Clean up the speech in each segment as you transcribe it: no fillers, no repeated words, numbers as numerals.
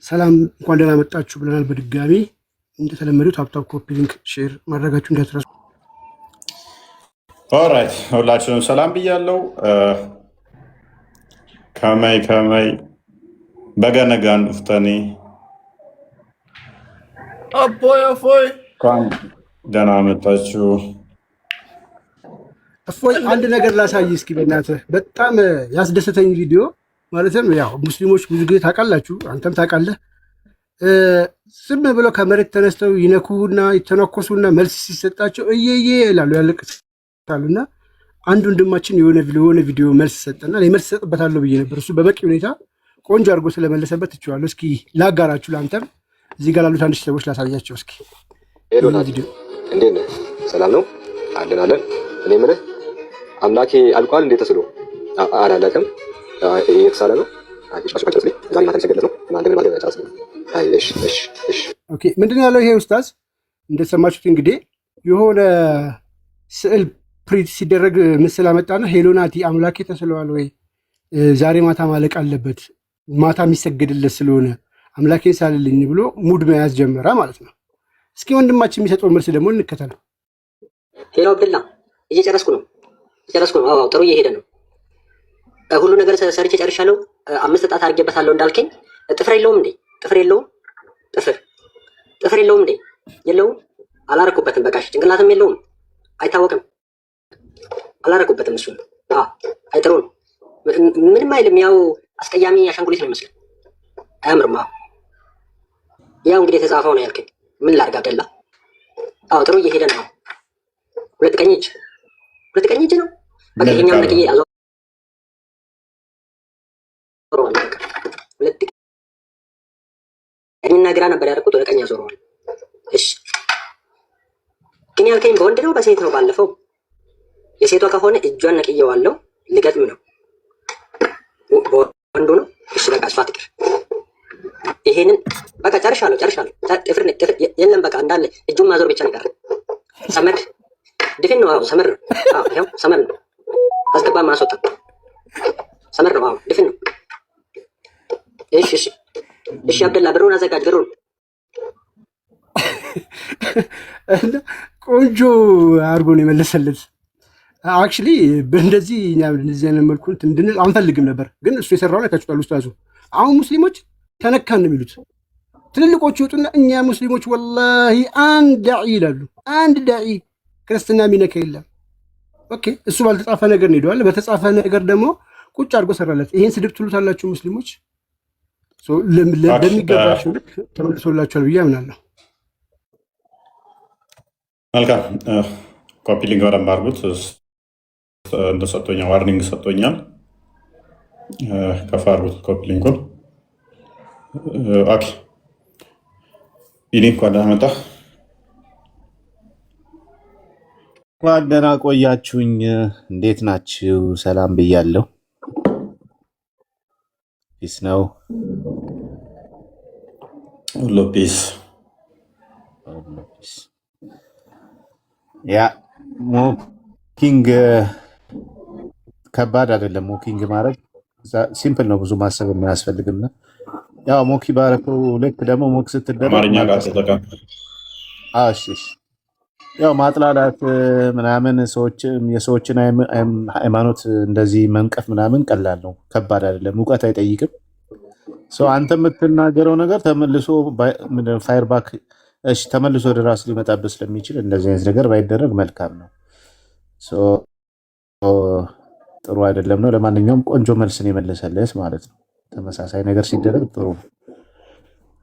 ሰላም እንኳን ደህና መጣችሁ ብለናል። በድጋሚ እንደተለመደው ታፕታፕ ኮፒ ሊንክ ሼር ማድረጋችሁ እንዳትረሱ። ኦራይት ሁላችሁንም ሰላም ብያለሁ። ከመይ በገነጋን ዱፍተኒ አቦይ እንኳን ደህና መጣችሁ። እፎይ አንድ ነገር ላሳይ እስኪ በእናትህ። በጣም ያስደሰተኝ ቪዲዮ ማለትም ያው ሙስሊሞች ብዙ ጊዜ ታውቃላችሁ፣ አንተም ታውቃለህ፣ ዝም ብለው ከመሬት ተነስተው ይነኩና ይተነኮሱና መልስ ሲሰጣቸው እየየ ይላሉ፣ ያለቅሳሉና አንድ ወንድማችን የሆነ ቪዲዮ መልስ ሰጠና መልስ ሰጥበታለሁ ብዬ ነበር። እሱ በበቂ ሁኔታ ቆንጆ አድርጎ ስለመለሰበት ትችዋለሁ። እስኪ ላጋራችሁ፣ ለአንተም እዚህ ጋር ላሉት አንድ ሰዎች ላሳያቸው እስኪ። ቪዲዮ እንዴት ነህ? ሰላም ነው አለን። እኔ የምልህ አምላኬ አልቋል እንዴ? ተስሎ አላለቀም፣ እየተሳለ ነው። ምንድን ነው ያለው ይሄ ኡስታዝ? እንደሰማችሁት እንግዲህ የሆነ ስዕል ፕሪንት ሲደረግ ምስል አመጣና ሄሎናቲ አምላኬ ተስለዋል ወይ ዛሬ ማታ ማለቅ አለበት፣ ማታ የሚሰገድለት ስለሆነ አምላኬን ሳልልኝ ብሎ ሙድ መያዝ ጀመረ ማለት ነው። እስኪ ወንድማችን የሚሰጠው መልስ ደግሞ እንከተለው። ሄሎ አብደላ፣ እየጨረስኩ ነው። አዎ ጥሩ እየሄደ ነው። ሁሉ ነገር ሰርቼ ጨርሻለሁ። 5 ጣት አድርጌበታለሁ እንዳልከኝ። ጥፍር የለውም እንዴ? ጥፍር የለውም እንዴ? የለውም። አላረኩበትም። በቃሽ። ጭንቅላትም የለውም። አይታወቅም። አላረኩበትም። እሱ አይጥሩ ነው። ምንም አይልም። ያው አስቀያሚ አሻንጉሊት ነው ይመስላል። አያምርም። ያው እንግዲህ የተጻፈው ነው ያልከኝ። ምን ላድርግ አብደላ? አዎ ጥሩ እየሄደ ነው። ሁለት ቀኝ እጅ ነው። በቃ ይሄኛው ነቅዬ ቀኝና ግራ ነበር ያደረኩት፣ ወደ ቀኝ አዞረዋል። እሺ ግን ያልከኝ በወንድ ነው በሴት ነው? ባለፈው የሴቷ ከሆነ እጇን ነቅዬዋለሁ፣ ልገጥም ነው። በወንዱ ነው። እሺ በቃ እሷ ትቅር። ይሄንን በቃ ጨርሻለሁ። ጥፍር የለም በቃ እንዳለ እጁን ማዞር ብቻ ነው የቀረው። ሰመድ ድፍን ነው። አዎ ሰመር ነው። አዎ ይሄው ሰመር ነው። አስገባ ማስወጣ ሰመር ነው። አዎ ድፍን ነው። እሺ አብደላ ብሩን አዘጋጅ። ብሩን ቆንጆ አድርጎ ነው የመለሰለት። አክቹሊ በእንደዚህ አይነት መልኩ እንድንል አንፈልግም ነበር፣ ግን እሱ የሰራውን አይታችሁታል ኡስታዙ። አሁን ሙስሊሞች ተነካን ነው የሚሉት። ትልልቆቹ ይወጡና እኛ ሙስሊሞች ወላሂ አንድ ዳዒ ይላሉ። አንድ ዳዒ ክርስትና የሚነካ የለም። ኦኬ እሱ ባልተጻፈ ነገር ነው ሄደዋል። በተጻፈ ነገር ደግሞ ቁጭ አድርጎ ሰራለት። ይሄን ስድብ ትሉታላችሁ ሙስሊሞች? በሚገባቸው ልክ ተመልሶላችኋል ብዬ አምናለሁ። መልካም ኮፒ ሊንክ በደንብ አድርጉት። እንደሰጦኛል ዋርኒንግ ሰጥቶኛል። ከፍ አድርጉት ኮፒ ሊንኩን። ኦኬ ይኔ እንኳን ደህና መጣህ። እንኳን ደህና ቆያችሁኝ። እንዴት ናችሁ? ሰላም ብያለሁ። ፒስ ነው ሁሉ ፒስ። ያ ሞኪንግ ከባድ አይደለም። ሞኪንግ ማድረግ ሲምፕል ነው፣ ብዙ ማሰብ የማያስፈልግም። ያው ሞኪ ባረከው ልክ ደግሞ ሞክ ስትደረግ አማርኛ ጋር ተጠቃም። እሺ ያው ማጥላላት ምናምን የሰዎችን ሃይማኖት እንደዚህ መንቀፍ ምናምን ቀላል ነው፣ ከባድ አይደለም፣ እውቀት አይጠይቅም። አንተ የምትናገረው ነገር ተመልሶ ፋየርባክ ተመልሶ ወደ ራስ ሊመጣበት ስለሚችል እንደዚህ አይነት ነገር ባይደረግ መልካም ነው። ጥሩ አይደለም ነው። ለማንኛውም ቆንጆ መልስን የመለሰለት ማለት ነው። ተመሳሳይ ነገር ሲደረግ ጥሩ ነው።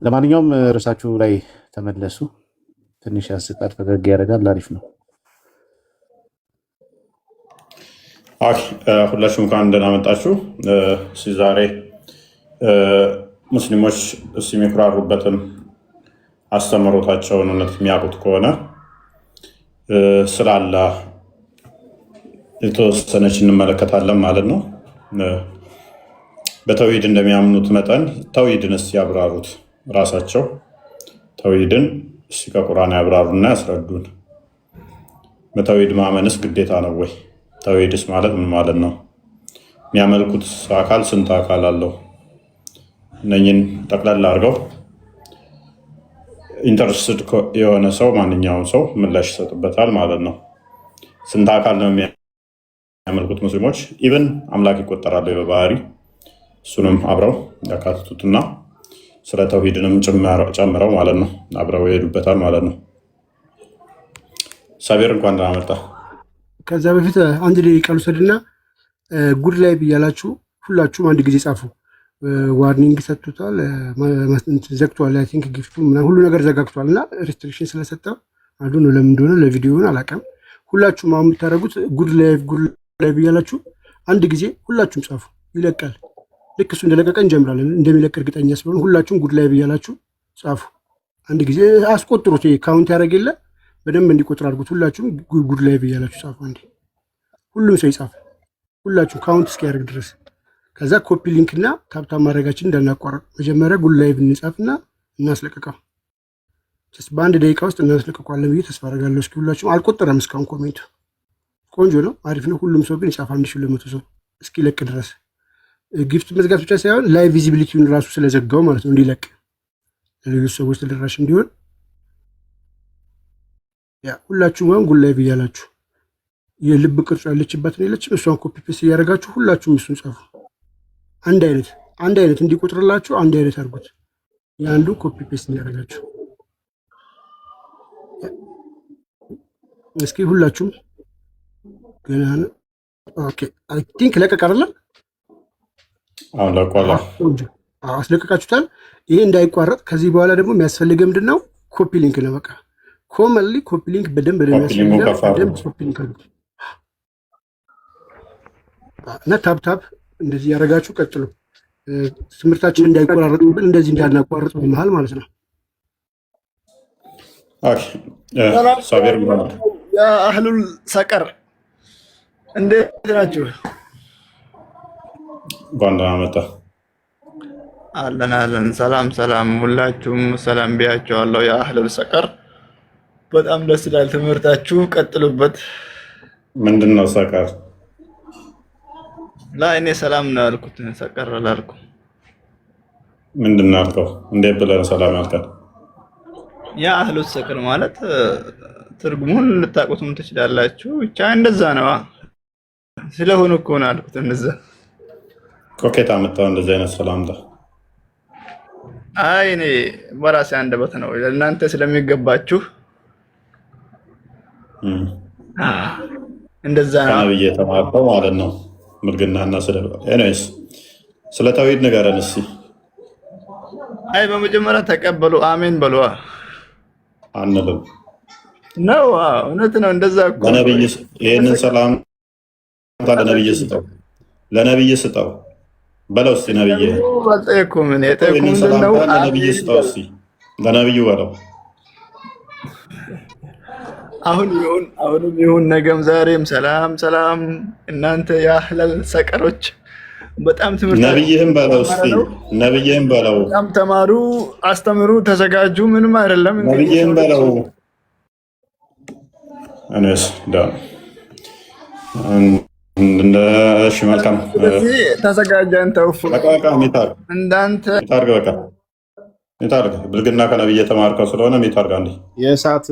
ለማንኛውም ርዕሳችሁ ላይ ተመለሱ። ትንሽ ያስቃል፣ ፈገግ ያደርጋል። አሪፍ ነው። ሁላችሁም እንኳን ደህና መጣችሁ። ዛሬ ሙስሊሞች የሚኩራሩበትን አስተምህሮታቸውን እውነት የሚያውቁት ከሆነ ስለ አላህ የተወሰነች እንመለከታለን ማለት ነው። በተውሂድ እንደሚያምኑት መጠን ተውሂድን እስኪ ያብራሩት ራሳቸው። ተውሂድን እስኪ ከቁርአን ያብራሩና ያስረዱን። በተውሂድ ማመንስ ግዴታ ነው ወይ? ተውሂድስ ማለት ምን ማለት ነው? የሚያመልኩት አካል ስንት አካል አለው? እነኝን ጠቅላላ አድርገው ኢንተረስትድ የሆነ ሰው ማንኛውም ሰው ምላሽ ይሰጥበታል ማለት ነው። ስንት አካል ነው የሚያመልኩት ሙስሊሞች? ኢብን አምላክ ይቆጠራሉ በባህሪ እሱንም አብረው ያካትቱትና ስለ ተውሂድንም ጨምረው ማለት ነው አብረው ይሄዱበታል ማለት ነው። ሳቢር እንኳን ደህና መጣ። ከዛ በፊት አንድ ደቂቃ ልውሰድና ጉድ ላይ ብያላችሁ ሁላችሁም አንድ ጊዜ ጻፉ። ዋርኒንግ ሰጥቶታል፣ ዘግቷል። አይ ቲንክ ጊፍቱ ሁሉ ነገር ዘጋግቷል እና ሪስትሪክሽን ስለሰጠ አንዱ ነው። ለምን እንደሆነ ለቪዲዮውን አላውቅም። ሁላችሁም አሁን የምታደርጉት ጉድ ላይ ብያላችሁ አንድ ጊዜ ሁላችሁም ጻፉ። ይለቃል። ልክ እሱ እንደለቀቀ እንጀምራለን። እንደሚለቅ እርግጠኛ ስለሆነ ሁላችሁም ጉድ ላይ ብያላችሁ ጻፉ። አንድ ጊዜ አስቆጥሩት። ካውንት ያደረግ የለ በደንብ እንዲቆጥር አድርጉት። ሁላችሁም ጉድ ላይ ብያላችሁ ጻፉ። አንዴ ሁሉም ሰው ይጻፍ። ሁላችሁ ካውንት እስኪያደርግ ድረስ ከዛ ኮፒ ሊንክ እና ታብታብ ማድረጋችን እንዳናቋረጥ መጀመሪያ ጉድ ላይ ብንጻፍና እናስለቀቀው። በአንድ ደቂቃ ውስጥ እናስለቀቋለን ብዬ ተስፋ አደርጋለሁ። እስኪ ሁላችሁም አልቆጠረም እስካሁን ኮሜንቱ ቆንጆ ነው፣ አሪፍ ነው። ሁሉም ሰው ግን ይጻፍ 1200 ሰው እስኪለቅ ድረስ። ጊፍት መዝጋት ብቻ ሳይሆን ላይ ቪዚቢሊቲውን ራሱ ስለዘጋው ማለት ነው እንዲለቅ ለሌሎች ሰዎች ተደራሽ እንዲሆን ያ ሁላችሁም አሁን ጉድ ላይ ብያላችሁ የልብ ቅርጽ ያለችበትን የለችም እሷን ኮፒ ፔስት እያደረጋችሁ ሁላችሁም እሱን ጻፉ። አንድ አይነት እንዲቆጥርላችሁ አንድ አይነት አድርጉት። የአንዱ ኮፒ ፔስት እያደረጋችሁ እስኪ ሁላችሁም ገና ኦኬ አይ ቲንክ ለቀቅ አይደለ? አሁን ለቋላ አስለቀቃችሁታል። ይሄ እንዳይቋረጥ ከዚህ በኋላ ደግሞ የሚያስፈልገው ምንድነው? ኮፒ ሊንክ ነው። በቃ ኮመንሊ ኮፒ ሊንክ በደንብ ለሚያስፈልገው በደንብ ኮፒ ሊንክ አድርጉት እና ታፕ እንደዚህ ያደረጋችሁ ቀጥሉ። ትምህርታችን እንዳይቆራረጥብን እንደዚህ እንዳናቋርጥ በመሃል ማለት ነው። ሳቢር የአህሉል ሰቀር እንዴት ናችሁ? እንኳን ደህና መጣ። አለን ሰላም ሁላችሁም ሰላም ብያቸዋለሁ። የአህሉል ሰቀር በጣም ደስ ይላል ትምህርታችሁ፣ ቀጥሉበት። ምንድን ነው ሰቀር? እኔ ሰላም ነው ያልኩት፣ ሰቀር አላልኩም። ምንድን ነው ያልከው? እንዴት ብለህ ሰላም ያልከው? የአህሉል ሰቀር ማለት ትርጉሙን ልታውቁትም ትችላላችሁ። ብቻ እንደዛ ነው ስለሆነ እኮ ነው ያልኩት። እንደዛ ኮኬታ መጣው እንደዚህ አይነት ሰላምታ። አይ እኔ በራሴ አንደበት ነው ለእናንተ ስለሚገባችሁ እንደዛ ነው ከነብይ የተማርከው ማለት ነው። ምርግናና ኤኒዌይስ ስለ ተውሂድ ንገረን እስኪ። አይ በመጀመሪያ ተቀበሉ አሜን በሉ አንልም ነው። እውነት ነው። እንደዛ እኮ ለነብይ ይሄንን ሰላም ለነብይ ስጠው በለው እስኪ። ነብይ አልጠየኩም እኔ ጠየኩም ነው። ለነብይ ስጠው እስኪ፣ ለነብዩ በለው። አሁንም ይሁን ነገም ዛሬም ሰላም። እናንተ የአህለል ሰቀሮች በጣም ትምህርት ነብይህም በለው እስኪ፣ ነብይህም በለው። በጣም ተማሩ፣ አስተምሩ፣ ተዘጋጁ። ምንም አይደለም። ነብይህም በለው። እኔስ እሺ መልካም ተዘጋጀን። ተውፍ እንዳንተ ሚታርግ ብልግና ከነብይ የተማርከው ስለሆነ ሚታርግ አንዴ የእሳት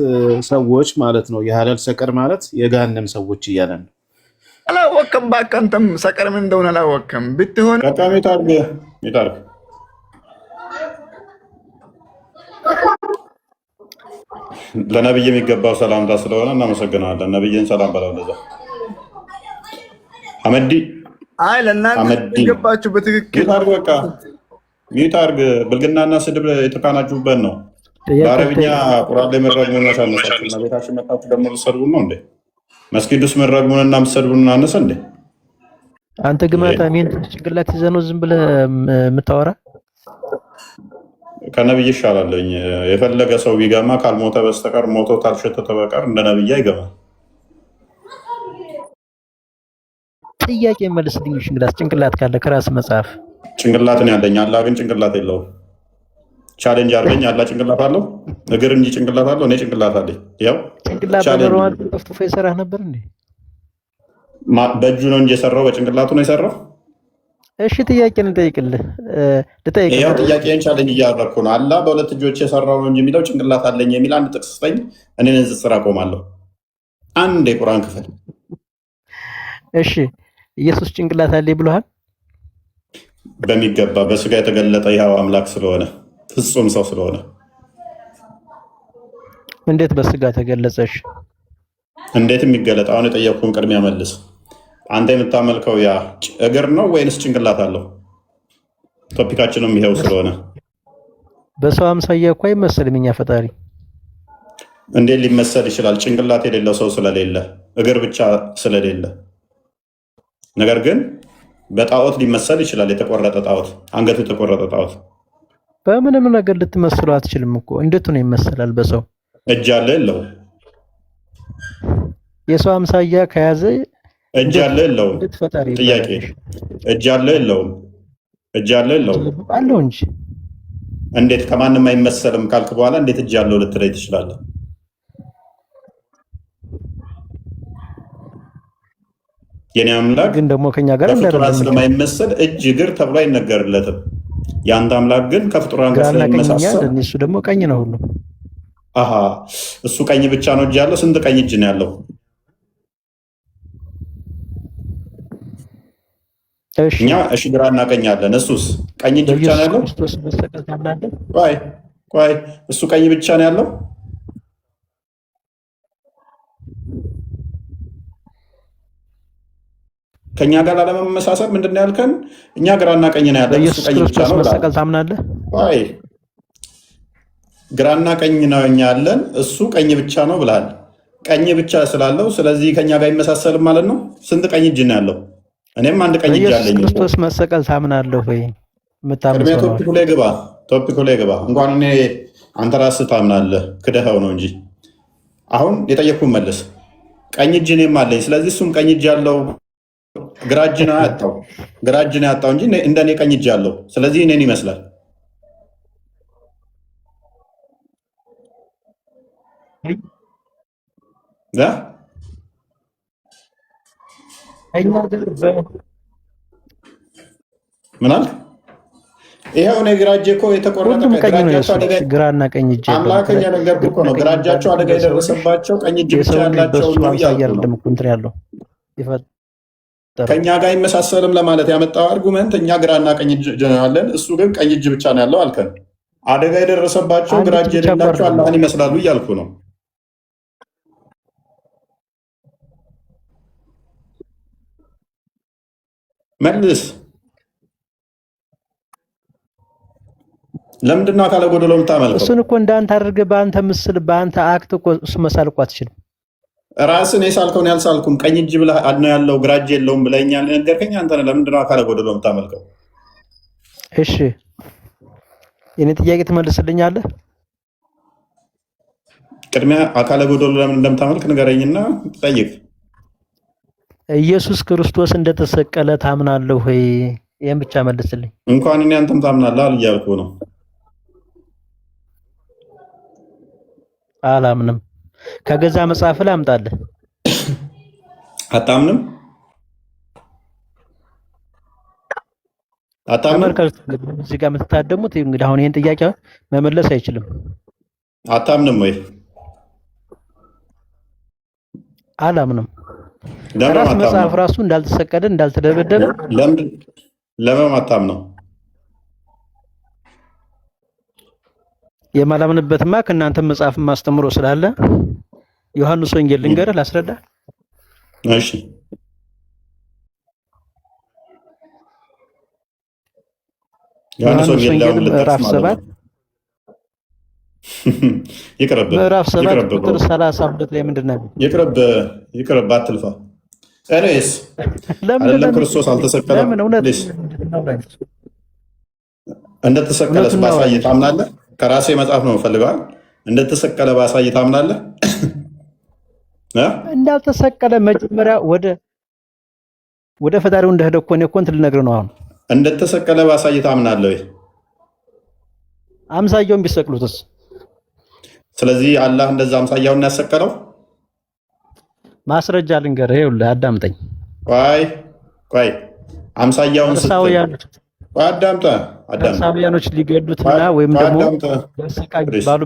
ሰዎች ማለት ነው። የሀለል ሰቀር ማለት የገሃነም ሰዎች እያለ ነው። አላወቅም። ባካንተም ሰቀር ምን እንደሆነ አላወቅም። ብትሆን በቃ ሚታርግ ለነብይ የሚገባው ሰላምታ ስለሆነ እናመሰግናለን። ነብይን ሰላም በለው። እንደዛ አመዲ አይ ለእናንተ የሚገባችሁ በትክክል ሚታርግ በቃ ሚታርግ። ብልግናና ስድብ የተካናችሁበት ነው። በአረብኛ ቁርአን ላይ መረግሙን መሳነሳችሁና ቤታችን መጣችሁ ደግሞ ልትሰድቡን ነው እንዴ? መስጊድ ውስጥ መረግሙንና የምትሰድቡን አነሰ እንዴ? አንተ ግማታ ምን ጭንቅላት ይዘህ ነው ዝም ብለህ የምታወራ? ከነብይ ይሻላለኝ። የፈለገ ሰው ቢገማ ካልሞተ በስተቀር ሞቶ ካልሸተተ በቀር እንደ ነብይ አይገባም። ጥያቄ መልስልኝ። እንግዳስ ጭንቅላት ካለ ከራስ መጽሐፍ ጭንቅላትን ያለኝ አላህ ግን ጭንቅላት የለውም። ቻሌንጅ አድርገኝ። አላህ ጭንቅላት አለው? እግር እንጂ ጭንቅላት አለው? እኔ ጭንቅላት አለኝ። ያው ጭንቅላት በመረዋል ጠፍጥፎ የሰራህ ነበር እንዴ? በእጁ ነው እንጂ የሰራው በጭንቅላቱ ነው የሰራው። እሺ ጥያቄ ልጠይቅልህ ልጠይቅልህ። ይኸው ጥያቄን ቻለንጅ እያደረኩ ነው። አላህ በሁለት እጆች የሰራው ነው እንጂ የሚለው ጭንቅላት አለኝ የሚል አንድ ጥቅስ ስጠኝ፣ እኔ ንጽጽር አቆማለሁ። አንድ የቁርአን ክፍል። እሺ ኢየሱስ ጭንቅላት አለኝ ብለሃል? በሚገባ በስጋ የተገለጠ ይኸው አምላክ ስለሆነ ፍጹም ሰው ስለሆነ። እንዴት በስጋ ተገለጸሽ? እንዴት የሚገለጥ? አሁን የጠየቅኩህን ቅድሚያ መልስ። አንተ የምታመልከው ያ እግር ነው ወይንስ ጭንቅላት አለው? ቶፒካችንም ይሄው ስለሆነ በሰው አምሳያ እኮ አይመሰልም እኛ ፈጣሪ። እንዴት ሊመሰል ይችላል? ጭንቅላት የሌለው ሰው ስለሌለ፣ እግር ብቻ ስለሌለ። ነገር ግን በጣዖት ሊመሰል ይችላል። የተቆረጠ ጣዖት፣ አንገቱ የተቆረጠ ጣዖት በምንም ነገር ልትመስለው አትችልም እኮ። እንዴት ነው ይመሰላል? በሰው እጅ አለ የለው? የሰው አምሳያ ከያዘ እጅ አለ የለውም? ጥያቄ እጅ አለ የለውም? እጅ አለ የለውም? አለው እንጂ። እንዴት ከማንም አይመሰልም ካልክ በኋላ እንዴት እጅ አለው ልትለይ ትችላለህ? የኔ አምላክ ግን ደግሞ ከኛ ጋር ከፍጡራን ስለማይመሰል እጅ እግር ተብሎ አይነገርለትም። የአንተ አምላክ ግን ከፍጡራን ጋር ስለሚመሳሰል እሱ ደግሞ ቀኝ ነው ሁሉ። አሃ እሱ ቀኝ ብቻ ነው እጅ ያለው? ስንት ቀኝ እጅ ነው ያለው? እኛ እሺ ግራና ቀኝ አለን። እሱስ ቀኝ እጅ ብቻ ነው ያለው? ቆይ እሱ ቀኝ ብቻ ነው ያለው? ከኛ ጋር ላለመመሳሰል ምንድን ነው ያልከን? እኛ ግራና ቀኝ ነው ያለን፣ እሱ ቀኝ ብቻ ነው መሰቀል ታምናለህ? ቆይ ግራና ቀኝ ነው እኛ ያለን፣ እሱ ቀኝ ብቻ ነው ብለሃል። ቀኝ ብቻ ስላለው ስለዚህ ከኛ ጋር አይመሳሰልም ማለት ነው። ስንት ቀኝ እጅ ነው ያለው? እኔም አንድ ቀኝ እጅ አለኝ። ኢየሱስ ክርስቶስ መሰቀል ታምናለህ ወይ? ቅድሚያ ቶፒኩ ላይ ግባ። እንኳን እኔ አንተ ራስህ ታምናለህ፣ ክደኸው ነው እንጂ። አሁን የጠየቅኩህን መልስ። ቀኝ እጅ እኔም አለኝ፣ ስለዚህ እሱም ቀኝ እጅ ያለው ግራ እጅ ነው ያጣው። ግራ እጅ ነው ያጣው እንጂ እንደኔ ቀኝ እጅ ያለው፣ ስለዚህ እኔን ይመስላል። ምን አልክ? ይኸው እኔ ግራ እጄ እኮ የተቆረጠ ግራና ቀኝ እጅ አምላክ እየነገርኩህ እኮ ነው። ግራ እጃቸው አደጋ የደረሰባቸው ቀኝ እጅ ብቻ ያላቸው ነው እያልኩህ ነው። ከእኛ ጋር አይመሳሰልም ለማለት ያመጣው አርጉመንት እኛ ግራና ቀኝ እጅ ያለን፣ እሱ ግን ቀኝ እጅ ብቻ ነው ያለው አልከን። አደጋ የደረሰባቸው ግራ እጅ የሌላቸው አላህን ይመስላሉ እያልኩ ነው። መልስ። ለምንድን ነው አካለ ጎደሎ የምታመልከው? እሱን እኮ እንዳንተ አድርገህ በአንተ ምስል በአንተ አክት እኮ እሱ መሳል እኮ አትችልም። ራስን የሳልከውን ያልሳልኩም ቀኝ እጅ ብለህ ነው ያለው ግራ እጅ የለውም ብለኸኛል ነገርከኝ። አንተ ለምንድን ነው አካለ ጎደሎ የምታመልከው? እሺ የኔ ጥያቄ ትመልስልኛለህ? ቅድሚያ አካለ ጎደሎ ለምን እንደምታመልክ ንገረኝና ጠይቅ። ኢየሱስ ክርስቶስ እንደተሰቀለ ታምናለህ ወይ? ይሄን ብቻ መልስልኝ። እንኳን እኔ አንተም ታምናለህ እያልኩህ ነው። አላምንም። ከገዛ መጽሐፍ ላይ አምጣለህ። አታምንም? እዚህ ጋር የምትታደሙት እንግዲህ አሁን ይሄን ጥያቄ መመለስ አይችልም። አታምንም ወይ? አላምንም። ራስ መጽሐፍ ራሱ እንዳልተሰቀለ እንዳልተደበደበ ለምን አታምነው? የማላምንበትማ ከእናንተ መጽሐፍ ማስተምሮ ስላለ ዮሐንስ ወንጌል ልንገርህ፣ ላስረዳ። እሺ ዮሐንስ ወንጌል ምዕራፍ 7 ይቅርብ፣ ምዕራፍ 7 ቁጥር 32 ላይ ምንድን ነው? ይቅርብ፣ አትልፋ። እኔስ አይደለም ክርስቶስ አልተሰቀለም። እንደተሰቀለስ ባሳይ ታምናለህ? ከራሴ መጽሐፍ ነው ፈልገዋል። እንደተሰቀለ ባሳይ ታምናለህ? እንዳልተሰቀለ መጀመሪያ ወደ ፈጣሪው እንደሄደ እኮ ነው እንትን ልነግርህ ነው። አሁን እንደተሰቀለ ባሳይ ታምናለህ ወይ? አምሳያውን ቢሰቅሉትስ? ስለዚህ አላህ እንደዛ አምሳያውን ያሰቀለው ማስረጃ ልንገርህ። ይኸውልህ አዳምጠኝ። ቆይ አምሳያውን ስትል ፈሪሳውያኖች ሊገዱትና ወይም ደግሞ ያሰቃዩት ባሉ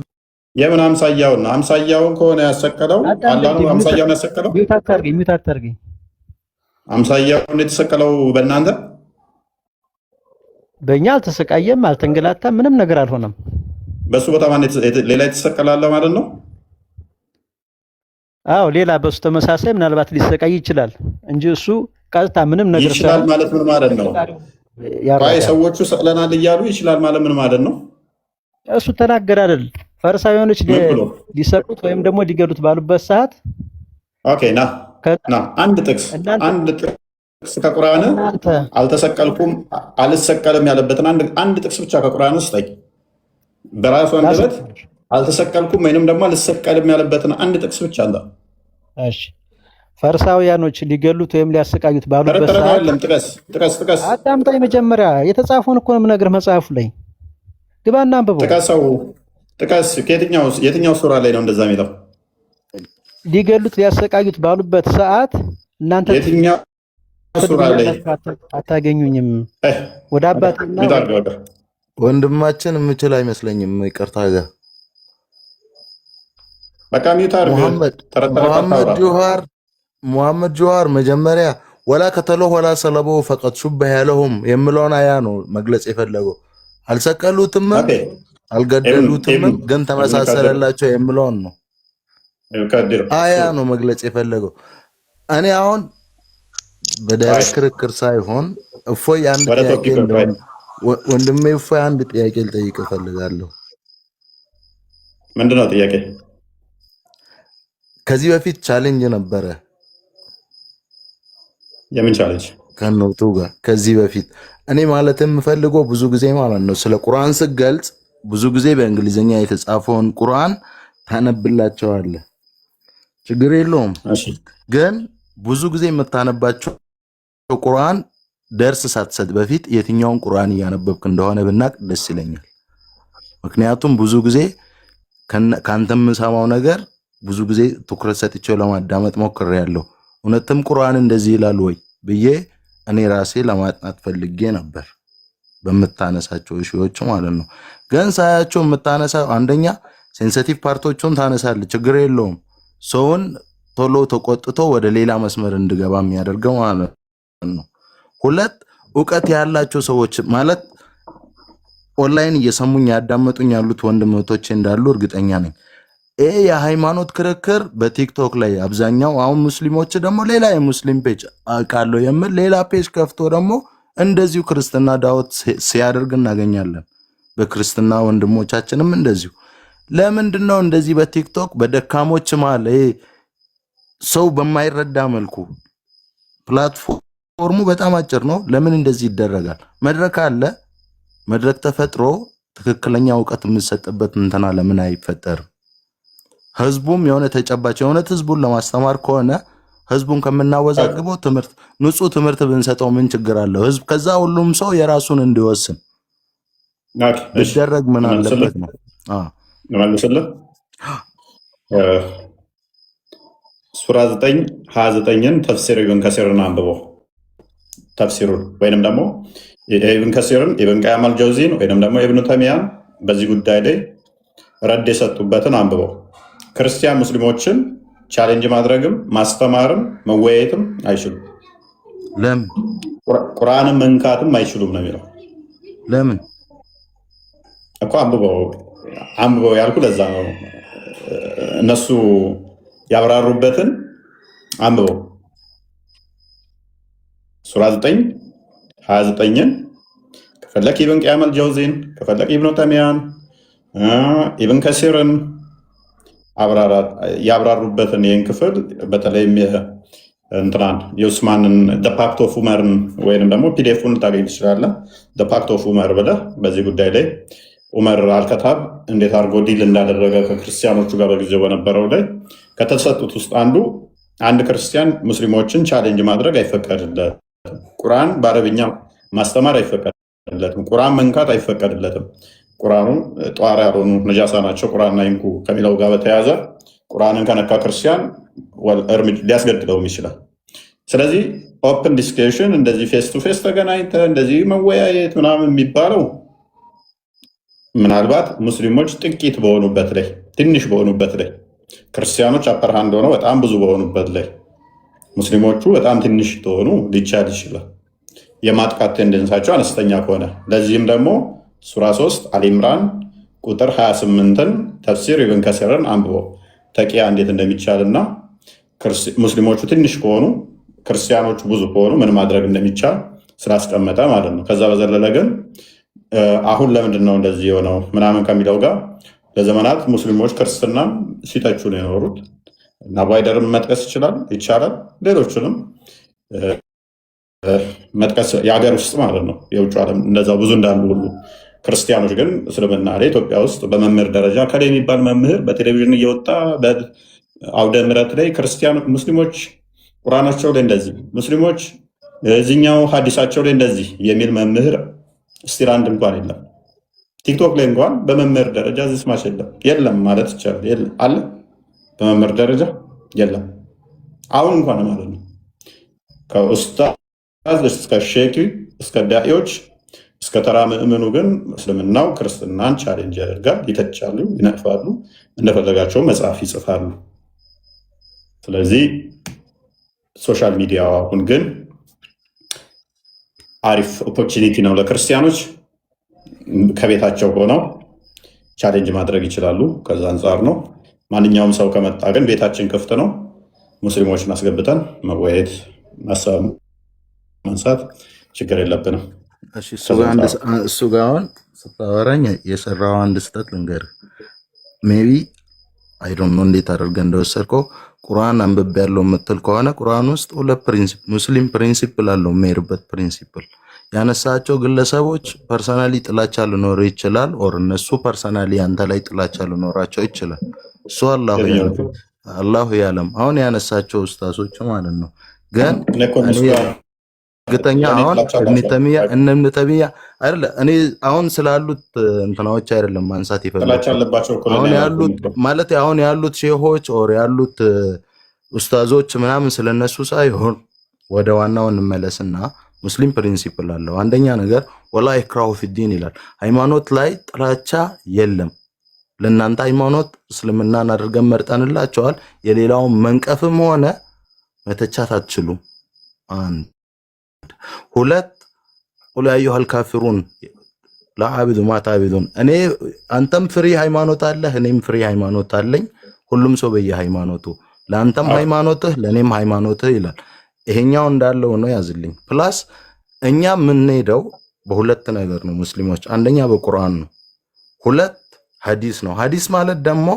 የምን አምሳያውን ነው? አምሳያውን ከሆነ ያሰቀለው አላህ ነው። አምሳያውን ያሰቀለው ሚውት አታርገኝ። አምሳያውን የተሰቀለው በእናንተ በእኛ አልተሰቃየም፣ አልተንገላታም፣ ምንም ነገር አልሆነም። በሱ ቦታ ማን ሌላ የተሰቀላለ ማለት ነው? አዎ ሌላ በሱ ተመሳሳይ ምናልባት ሊሰቃይ ይችላል እንጂ እሱ ቀጥታ ምንም ነገር ይችላል ማለት ምን ማለት ነው? ሰዎቹ ሰቅለናል እያሉ ይችላል ማለት ምን ማለት ነው? እሱ ተናገረ አይደል? ፈሪሳውያኖች ሊሰቅሉት ወይም ደግሞ ሊገሉት ባሉበት ሰዓት ኦኬ ና አንድ ጥቅስ ከቁርአን አልተሰቀልኩም አልሰቀልም ያለበትን አንድ ጥቅስ ብቻ ከቁርአን ውስጥ በራሱ አንደበት አልተሰቀልኩም ወይንም ደግሞ አልሰቀልም ያለበትን አንድ ጥቅስ ብቻ አለ። እሺ ፈሪሳውያኖች ሊገሉት ወይም ሊያሰቃዩት ባሉበት ሰዓት ጥቀስ አዳምጣኝ። መጀመሪያ የተጻፈውን እኮ ነው የምነግርህ መጽሐፉ ላይ ግባና አንብበው። ጥቀስ የትኛው ሱራ ላይ ነው እንደዛ የሚለው? ሊገሉት ሊያሰቃዩት ባሉበት ሰዓት እናንተ የትኛው ሱራ ላይ አታገኙኝም? ወደ አባቴና ወንድማችን የምችል አይመስለኝም። ይቅርታ ጋር በቃ ሚታር ሙሐመድ ጆሃር መጀመሪያ ወላ ከተሎ ወላ ሰለቦ ፈቀድ ሹበህ ያለሁም የምለውን አያ ነው መግለጽ የፈለገው። አልሰቀሉትም አልገደሉትም፣ ግን ተመሳሰለላቸው የምለውን ነው አያ ነው መግለጽ የፈለገው። እኔ አሁን በዳይሬክት ክርክር ሳይሆን እፎይ አንድ ጥያቄ ወንድሜ እፎይ አንድ ጥያቄ ልጠይቅ እፈልጋለሁ። ምንድነው ጥያቄ? ከዚህ በፊት ቻሌንጅ ነበረ። የምን ቻሌንጅ? ከነውቱ ጋር ከዚህ በፊት እኔ ማለት የምፈልገው ብዙ ጊዜ ማለት ነው ስለ ቁርአን ስገልጽ ብዙ ጊዜ በእንግሊዝኛ የተጻፈውን ቁርአን ታነብላቸዋለህ፣ ችግር የለውም። ግን ብዙ ጊዜ የምታነባቸው ቁርአን ደርስ ሳትሰጥ በፊት የትኛውን ቁርአን እያነበብክ እንደሆነ ብናቅ ደስ ይለኛል። ምክንያቱም ብዙ ጊዜ ካንተ የምሰማው ነገር ብዙ ጊዜ ትኩረት ሰጥቼው ለማዳመጥ ሞክሬያለሁ። እውነትም ቁርአን እንደዚህ ይላል ወይ ብዬ እኔ ራሴ ለማጥናት ፈልጌ ነበር፣ በምታነሳቸው እሺዎች ማለት ነው። ግን ሳያቸው የምታነሳው አንደኛ ሴንሲቲቭ ፓርቶቹን ታነሳለህ፣ ችግር የለውም። ሰውን ቶሎ ተቆጥቶ ወደ ሌላ መስመር እንድገባ የሚያደርገው ማለት ነው። ሁለት ዕውቀት ያላቸው ሰዎች ማለት ኦንላይን እየሰሙኝ ያዳመጡኝ ያሉት ወንድሞቶቼ እንዳሉ እርግጠኛ ነኝ። ይሄ የሃይማኖት ክርክር በቲክቶክ ላይ አብዛኛው አሁን ሙስሊሞች ደግሞ ሌላ የሙስሊም ፔጅ አውቃለሁ የምል ሌላ ፔጅ ከፍቶ ደግሞ እንደዚሁ ክርስትና ዳውት ሲያደርግ እናገኛለን። በክርስትና ወንድሞቻችንም እንደዚሁ። ለምንድን ነው እንደዚህ በቲክቶክ በደካሞች መሀል ሰው በማይረዳ መልኩ ፕላትፎርሙ በጣም አጭር ነው። ለምን እንደዚህ ይደረጋል? መድረክ አለ፣ መድረክ ተፈጥሮ ትክክለኛ ዕውቀት የምንሰጥበት እንትና ለምን አይፈጠርም? ህዝቡም የሆነ ተጨባጭ የሆነ ህዝቡን ለማስተማር ከሆነ ህዝቡን ከምናወዛግበው ትምህርት ንጹህ ትምህርት ብንሰጠው ምን ችግር አለው? ህዝብ ከዛ ሁሉም ሰው የራሱን እንዲወስን ቢደረግ ምን አለበት ነው። መልስልህ ሱራ 9:29ን ተፍሲር ኢብን ከሲርን አንብበው። ተፍሲሩን ወይንም ደግሞ ኢብን ከሲርን ኢብን ቀይም አልጀውዚን ወይንም ደግሞ ኢብኑ ተይሚያን በዚህ ጉዳይ ላይ ረድ የሰጡበትን አንብበው። ክርስቲያን ሙስሊሞችን ቻሌንጅ ማድረግም ማስተማርም መወያየትም አይችሉም። ለምን? ቁርአንን መንካትም አይችሉም ነው የሚለው። ለምን እኮ አንብበው ያልኩ ለዛ ነው። እነሱ ያብራሩበትን አንብበው። ሱራ 9:29ን ከፈለክ ኢብን ቀይም አልጀውዚን ከፈለክ ኢብኑ ተይሚያን ኢብን ከሲርን ያብራሩበትን ይህን ክፍል በተለይም እንትናን የኡስማንን ፓክት ኦፍ ኡመርን ወይንም ደግሞ ፒዲኤፉን ልታገኝ ትችላለህ። ፓክት ኦፍ ኡመር ብለህ በዚህ ጉዳይ ላይ ኡመር አልከታብ እንዴት አድርጎ ዲል እንዳደረገ ከክርስቲያኖቹ ጋር በጊዜው በነበረው ላይ ከተሰጡት ውስጥ አንድ ክርስቲያን ሙስሊሞችን ቻሌንጅ ማድረግ አይፈቀድለትም። ቁርአን በአረብኛ ማስተማር አይፈቀድለትም። ቁርአን መንካት አይፈቀድለትም። ቁርአኑ ጧሪ ያልሆኑ ነጃሳ ናቸው ቁርአን አይንኩ ከሚለው ጋር በተያያዘ ቁርአንን ከነካ ክርስቲያን ሊያስገድለውም ይችላል። ስለዚህ ኦፕን ዲስከሽን እንደዚህ ፌስ ቱ ፌስ ተገናኝተ እንደዚህ መወያየት ምናምን የሚባለው ምናልባት ሙስሊሞች ጥቂት በሆኑበት ላይ ትንሽ በሆኑበት ላይ ክርስቲያኖች አፐርሃንድ ሆነው በጣም ብዙ በሆኑበት ላይ ሙስሊሞቹ በጣም ትንሽ ተሆኑ ሊቻል ይችላል፣ የማጥቃት ቴንደንሳቸው አነስተኛ ከሆነ። ለዚህም ደግሞ ሱራ 3 አልኢምራን ቁጥር 28ን ተፍሲር ኢብን ከሲርን አንብቦ ተቂያ እንዴት እንደሚቻልና ሙስሊሞቹ ትንሽ ከሆኑ ክርስቲያኖቹ ብዙ ከሆኑ ምን ማድረግ እንደሚቻል ስላስቀመጠ ማለት ነው። ከዛ በዘለለ ግን አሁን ለምንድን ነው እንደዚህ የሆነው ምናምን ከሚለው ጋር ለዘመናት ሙስሊሞች ክርስትናን ሲተቹ ነው የኖሩት እና ባይደርም መጥቀስ ይቻላል። ሌሎችንም መጥቀስ የሀገር ውስጥ ማለት ነው፣ የውጭ ዓለም እንደዛው ብዙ እንዳሉ ሁሉ ክርስቲያኖች ግን እስልምና ላይ ኢትዮጵያ ውስጥ በመምህር ደረጃ ከላይ የሚባል መምህር በቴሌቪዥን እየወጣ በአውደ ምሕረት ላይ ሙስሊሞች ቁርአናቸው ላይ እንደዚህ ሙስሊሞች እዚኛው ሀዲሳቸው ላይ እንደዚህ የሚል መምህር ስቲል አንድ እንኳን የለም። ቲክቶክ ላይ እንኳን በመምህር ደረጃ እዚህ ስማች የለም ማለት ይቻላል። አለ በመምህር ደረጃ የለም። አሁን እንኳን ማለት ነው ከኡስታዝ እስከ ሼኪ እስከ ዳኢዎች እስከ ተራ ምእምኑ ግን እስልምናው ክርስትናን ቻሌንጅ ያደርጋል፣ ይተቻሉ፣ ይነቅፋሉ፣ እንደፈለጋቸው መጽሐፍ ይጽፋሉ። ስለዚህ ሶሻል ሚዲያ አሁን ግን አሪፍ ኦፖርቹኒቲ ነው ለክርስቲያኖች፣ ከቤታቸው ሆነው ቻሌንጅ ማድረግ ይችላሉ። ከዛ አንጻር ነው። ማንኛውም ሰው ከመጣ ግን ቤታችን ክፍት ነው። ሙስሊሞችን አስገብተን መወያየት፣ ማሰብ፣ ማንሳት ችግር የለብንም። እሱ ጋር አሁን ስታወራኝ የሰራው አንድ ስህተት ልንገርህ። ሜቢ አይ ዶንት ኖ እንዴት አድርገህ እንደወሰድከው ቁርአን አንብቤ ያለው የምትል ከሆነ ቁርአን ውስጥ ሁለት ሙስሊም ፕሪንሲፕል አለው። የሚሄድበት ፕሪንሲፕል ያነሳቸው ግለሰቦች ፐርሰናሊ ጥላቻ ሊኖር ይችላል፣ ኦር እነሱ ፐርሰናሊ አንተ ላይ ጥላቻ ሊኖራቸው ይችላል። እሱ አላሁ ያለም። አሁን ያነሳቸው ኡስታዞች ማለት ነው። ግን እርግጠኛ አሁን እነ ተሚያ አይደለ እኔ አሁን ስላሉት እንትናዎች አይደለም ማንሳት ይፈልጋል። አሁን ያሉት ሼሆች ኦር ያሉት ኡስታዞች ምናምን ስለነሱ ሳይሆን ወደ ዋናው እንመለስና ሙስሊም ፕሪንሲፕል አለው። አንደኛ ነገር ወላ ኢክራሁ ፊዲን ይላል። ሃይማኖት ላይ ጥላቻ የለም። ለእናንተ ሃይማኖት እስልምናን አድርገን መርጠንላቸዋል። የሌላውን መንቀፍም ሆነ መተቻት አትችሉም። አንድ ሁለት ቁል ያ አዩሀል ካፊሩን ላ አዕቡዱ ማ ተዕቡዱን። እኔ አንተም ፍሪ ሃይማኖት አለህ፣ እኔም ፍሪ ሃይማኖት አለኝ። ሁሉም ሰው በየሃይማኖቱ፣ ለአንተም ሃይማኖትህ ለእኔም ሃይማኖትህ ይላል። ይሄኛው እንዳለው ነው ያዝልኝ። ፕላስ እኛ የምንሄደው በሁለት ነገር ነው ሙስሊሞች። አንደኛ በቁርአን ነው፣ ሁለት ሐዲስ ነው። ሐዲስ ማለት ደግሞ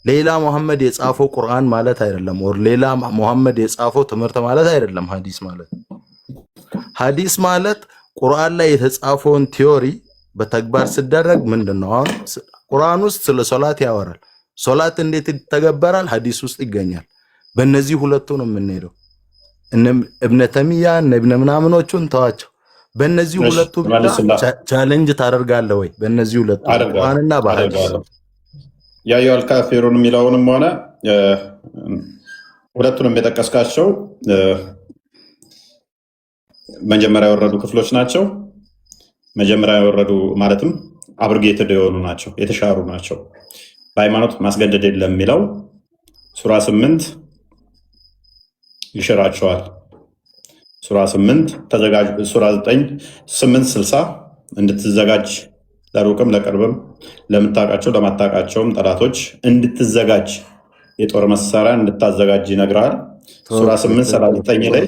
ሌላ መሐመድ የጻፈው ቁርአን ማለት አይደለም፣ ወር ሌላ መሐመድ የጻፈው ትምህርት ማለት አይደለም። ሐዲስ ማለት ቁርአን ላይ የተጻፈውን ቲዮሪ በተግባር ሲደረግ ምንድነው? አሁን ቁርአን ውስጥ ስለ ሶላት ያወራል። ሶላት እንዴት ይተገበራል? ሐዲስ ውስጥ ይገኛል። በእነዚህ ሁለቱ ነው የምንሄደው። እብነ ተሚያ እብነ ምናምኖቹን ተዋቸው። በእነዚህ ሁለቱ ቻሌንጅ ታደርጋለህ ወይ? በእነዚህ ሁለቱ ቁርአንና በሐዲስ ያ አዩሀል ካፊሩን የሚለውንም ሆነ ሁለቱንም የጠቀስካቸው መጀመሪያ የወረዱ ክፍሎች ናቸው። መጀመሪያ የወረዱ ማለትም አብርጌትድ የሆኑ ናቸው፣ የተሻሩ ናቸው። በሃይማኖት ማስገደድ የለም የሚለው ሱራ 8 ይሽራቸዋል። ሱራ 8 ተዘጋጅ፣ ሱራ 9 860 እንድትዘጋጅ ለሩቅም ለቅርብም ለምታውቃቸው ለማታውቃቸውም ጠላቶች እንድትዘጋጅ የጦር መሳሪያ እንድታዘጋጅ ይነግራል። ሱራ 839 ላይ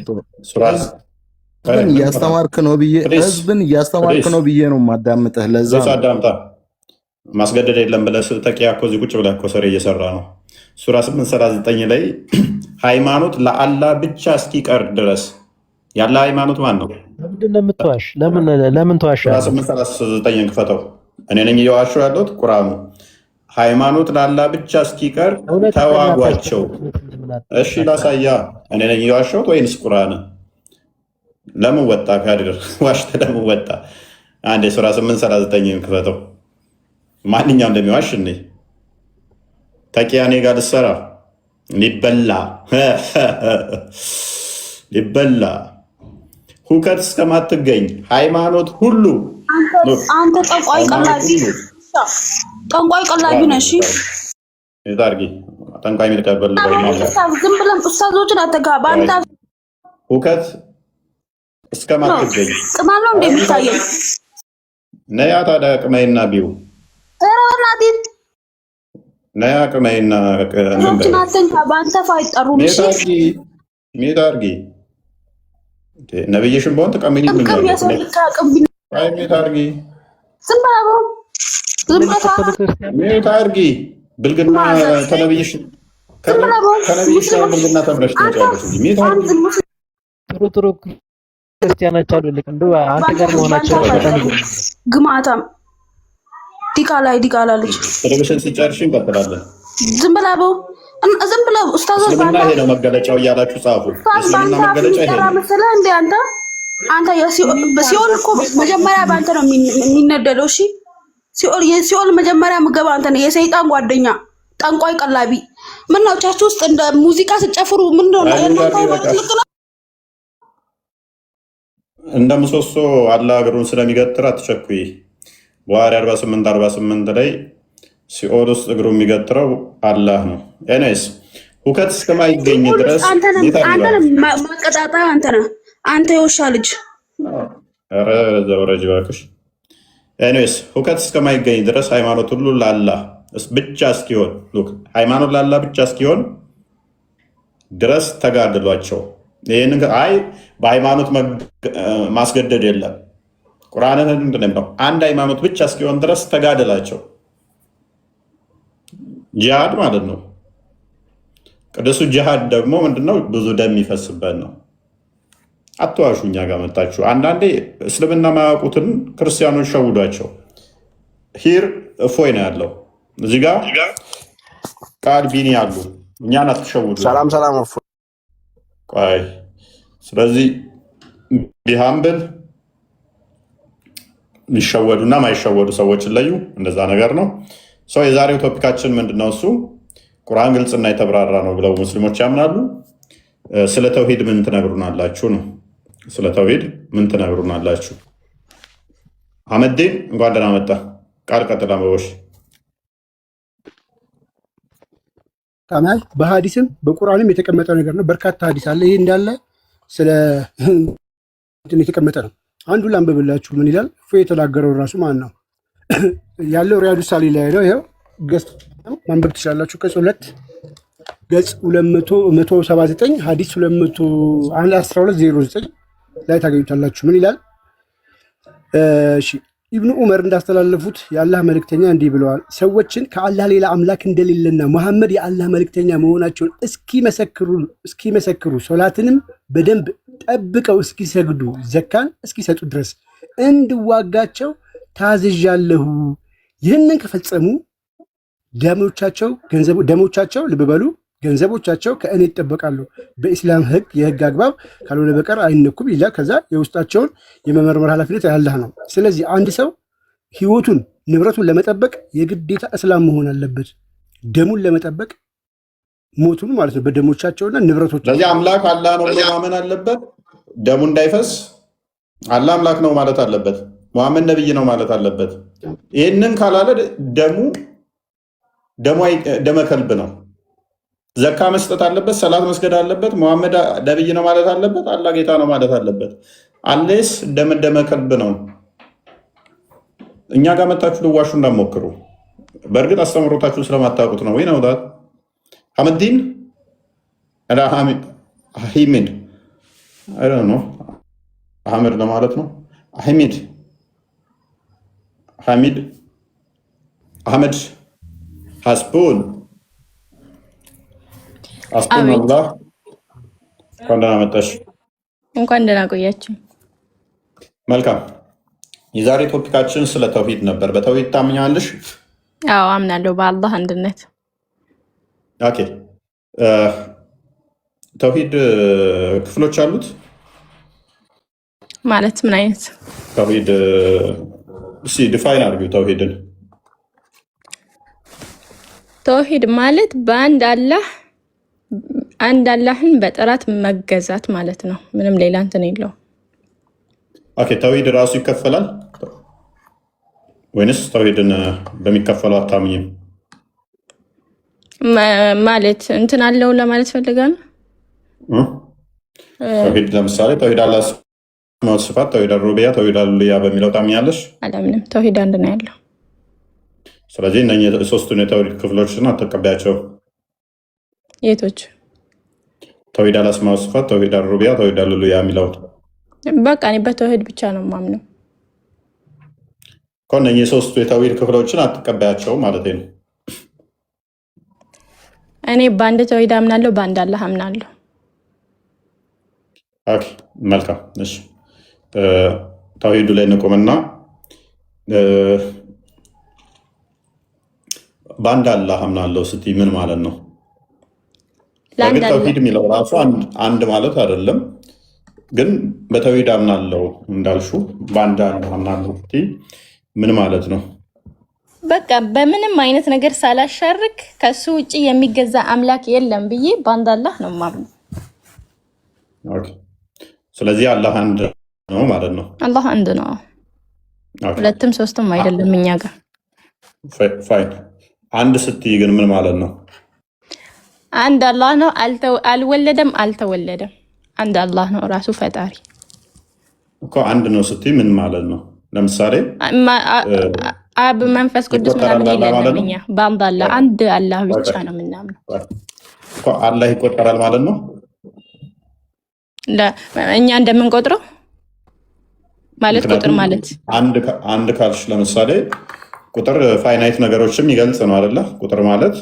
እያስተማርክ ነው ብዬ ህዝብን እያስተማርክ ነው ብዬ ነው ማዳምጥህ። ለዛ አዳምጣ። ማስገደድ የለም ብለህ ተቂያ እኮ እዚህ ቁጭ ብለህ እኮ ስራ እየሰራ ነው። ሱራ 839 ላይ ሃይማኖት ለአላህ ብቻ እስኪቀር ድረስ ያለ ሃይማኖት ማን ነው? ለምንድን ነው የምትዋሽ? ለምን ተዋሽ? 839 ክፈተው። እኔ ነኝ እየዋሸሁ ያለሁት። ቁርአኑ ሃይማኖት ለአላህ ብቻ እስኪቀር ተዋጓቸው። እሺ ላሳያ። እኔ ነኝ እየዋሸሁት ወይንስ ቁርአን? ለምን ወጣ? ካድር ዋሽተ ለምን ወጣ? አንዴ ሱራ 839 ክፈተው። ማንኛውም እንደሚዋሽ እኔ ተቂያ እኔ ጋር ልትሰራ ሊበላ ሊበላ ሁከት እስከማትገኝ ሃይማኖት ሁሉ አንተ ጠንቋይ ቀላቢ ነሽ። ታርጊ ጠንቋይ የሚልቀበል ዝም ብለን ኡስታዞችን አተጋባ አንተ ሁከት እስከማትገኝ ቅማል ነው እንደሚታየው ነያ ታዲያ ቅመይና ቢው ተራናቲ ነያ ቅመይና እንትናተን ባንተ ፋይጠሩ ሜታርጊ ነብይሽን በሆን ተቀምኝ ምን ነው ሜታርጊ ሜታርጊ ብልግና ከነብይሽ ብልግና ተምረሽ ትመጫለሽ እንጂ ሜታርጊ ጥሩ ክርስቲያኖች አሉ። ልክ እንደው አንተ ጋር መሆናቸው በጣም ግማታም ዲቃላ ልጅ ቴሌቪዥን ሲጨርሽ እንቀጥላለን። ዝም ብለው ኡስታዞች ባንታ ይሄ ነው መገለጫው እያላችሁ ጻፉ። እስልምና መገለጫ ይሄ ነው መሰለህ እንዴ? አንተ በሲኦል እኮ መጀመሪያ ባንተ ነው የሚነደለው። እሺ ሲኦል መጀመሪያ ምገባ አንተ ነው። የሰይጣን ጓደኛ ጠንቋይ ቀላቢ ምን ነው ቻችሁ ውስጥ እንደ ሙዚቃ ስጨፍሩ ምን ነው እንደ ምሰሶ አላህ እግሩን ስለሚገትር አትቸኩይ። በዋሪ 48 ላይ ሲኦል ውስጥ እግሩ የሚገትረው አላህ ነው። ኤኒዌይስ ሁከት እስከማይገኝ ድረስ አንተ ማቀጣጣ አንተ የውሻ ልጅ ኧረ ዘወረጅ እባክሽ። ኤኒዌይስ ሁከት እስከማይገኝ ድረስ ሃይማኖት ሁሉ ለአላህ ብቻ እስኪሆን ሃይማኖት ለአላህ ብቻ እስኪሆን ድረስ ተጋድሏቸው። ይህን አይ በሃይማኖት ማስገደድ የለም። ቁርአንን ምንድነው አንድ ሃይማኖት ብቻ እስኪሆን ድረስ ተጋደላቸው። ጂሃድ ማለት ነው። ቅዱሱ ጂሃድ ደግሞ ምንድነው? ብዙ ደም ይፈስበት ነው። አትዋሹ። እኛ ጋር መጣችሁ አንዳንዴ እስልምና ማያውቁትን ክርስቲያኖች ሸውዷቸው። ሂር እፎይ ነው ያለው እዚህ ጋር ቃል ቢኒ ያሉ እኛን አትሸውዱ። ሰላም ቆይ ስለዚህ ቢሃምብል የሚሸወዱና ማይሸወዱ ሰዎችን ለዩ። እንደዛ ነገር ነው። ሰው የዛሬው ቶፒካችን ምንድነው? እሱ ቁርአን ግልጽና የተብራራ ነው ብለው ሙስሊሞች ያምናሉ። ስለ ተውሂድ ምን ትነግሩናላችሁ ነው። ስለ ተውሂድ ምን ትነግሩናላችሁ? አህመዲን እንኳን ደህና መጣ። ቃል ቀጥል አንበቦሽ። ታማኝ በሐዲስም በቁርአንም የተቀመጠ ነገር ነው። በርካታ ሐዲስ አለ። ይሄ እንዳለ ስለ እንትን የተቀመጠ ነው። አንዱ ላንብብላችሁ። ምን ይላል? የተናገረው ራሱ ማን ነው ያለው? ሪያዱ ሳሊ ላይ ነው። ይሄው ገጽ ማንበብ ትችላላችሁ። ገጽ 2 ገጽ 279 ሐዲስ 1209 ላይ ታገኙታላችሁ። ምን ይላል? እሺ ኢብኑ ዑመር እንዳስተላለፉት የአላህ መልእክተኛ እንዲህ ብለዋል። ሰዎችን ከአላህ ሌላ አምላክ እንደሌለና መሐመድ የአላህ መልእክተኛ መሆናቸውን እስኪመሰክሩ ሶላትንም በደንብ ጠብቀው እስኪሰግዱ ዘካን እስኪሰጡ ድረስ እንድዋጋቸው ታዝዣለሁ። ይህንን ከፈጸሙ ደሞቻቸው ልብ በሉ ገንዘቦቻቸው ከእኔ ይጠበቃሉ። በኢስላም ሕግ የሕግ አግባብ ካልሆነ በቀር አይነኩም ይላል። ከዛ የውስጣቸውን የመመርመር ኃላፊነት ያላህ ነው። ስለዚህ አንድ ሰው ህይወቱን ንብረቱን ለመጠበቅ የግዴታ እስላም መሆን አለበት። ደሙን ለመጠበቅ ሞቱን ማለት ነው በደሞቻቸውና ንብረቶች። ስለዚህ አምላክ አላህ ነው ብሎ ማመን አለበት። ደሙ እንዳይፈስ አላህ አምላክ ነው ማለት አለበት። ሙሐመድ ነብይ ነው ማለት አለበት። ይህንን ካላለ ደመ ከልብ ነው። ዘካ መስጠት አለበት። ሰላት መስገድ አለበት። ሙሐመድ ነብይ ነው ማለት አለበት። አላህ ጌታ ነው ማለት አለበት። አሌስ ደመ ከልብ ነው። እኛ ጋር መታችሁ ልዋሹ እንዳትሞክሩ። በእርግጥ አስተምሮታችሁ ስለማታውቁት ነው ወይ ነው ዳት ሐመዲን ሐሚድ ነው አህመድ ለማለት ነው። ሐሚድ አህመድ ሐስቡን አላህ እንኳን ደህና መጣሽ። እንኳን ደህና ቆያችሁ። መልካም። የዛሬ ቶፒካችን ስለ ተውሂድ ነበር። በተውሂድ ታምኛለሽ? አዎ አምናለሁ፣ በአላህ አንድነት። ኦኬ። ተውሂድ ክፍሎች አሉት ማለት ምን አይነት ተውሂድ? እስኪ ዲፋይን አድርጊው ተውሂድን። ተውሂድ ማለት በአንድ አላህ አንድ አላህን በጥራት መገዛት ማለት ነው። ምንም ሌላ እንትን የለው። ኦኬ ተውሂድ ራሱ ይከፈላል ወይንስ ተውሂድን በሚከፈለው አታምኝም? ማለት እንትን አለው ለማለት ፈልጋል። ተውሂድ ለምሳሌ ተውሂድ አላህ ስማት ስፋት፣ ተውሂድ ሩቢያ፣ ተውሂድ አሉያ በሚለው ታምኛለሽ? አላምንም። ተውሂድ አንድ ነው ያለው። ስለዚህ እነኚህ ሶስቱን የተውሂድ ክፍሎችን አትቀበያቸው። የቶች? ተውሂድ አላህ ስማት ስፋት፣ ተውሂድ ሩቢያ፣ ተውሂድ አሉያ የሚለው በቃ እኔ በተውሂድ ብቻ ነው የማምነው። እነኚህ ሶስቱ የተውሂድ ክፍሎችን አትቀበያቸው ማለት ነው። እኔ በአንድ ተውሂድ አምናለሁ፣ በአንድ አላህ አምናለሁ። ኦኬ መልካም። እሺ ተውሂዱ ላይ እንቆምና በአንድ አላህ አምናለሁ ስትይ ምን ማለት ነው? ተውሂድ የሚለው ራሱ አንድ ማለት አይደለም፣ ግን በተውሂድ አምናለሁ እንዳልሹ በአንድ አላህ አምናለሁ ስትይ ምን ማለት ነው? በቃ በምንም አይነት ነገር ሳላሻርክ ከሱ ውጪ የሚገዛ አምላክ የለም ብዬ በአንድ አላህ ነው የማምነው። ኦኬ ስለዚህ አላህ አንድ ነው ማለት ነው። አላህ አንድ ነው፣ ሁለትም ሶስትም አይደለም እኛ ጋር። ፋይን። አንድ ስትይ ግን ምን ማለት ነው? አንድ አላህ ነው፣ አልወለደም አልተወለደም። አንድ አላህ ነው ራሱ ፈጣሪ እኮ። አንድ ነው ስትይ ምን ማለት ነው? ለምሳሌ አብ መንፈስ ቅዱስ ምናምን የለንም እኛ በአንድ አላህ አንድ አላህ ብቻ ነው የምናምነው። አላህ ይቆጠራል ማለት ነው እኛ እንደምንቆጥረው ማለት ቁጥር ማለት አንድ ካልሽ ለምሳሌ ቁጥር ፋይናይት ነገሮችም ይገልጽ ነው አይደለ? ቁጥር ማለት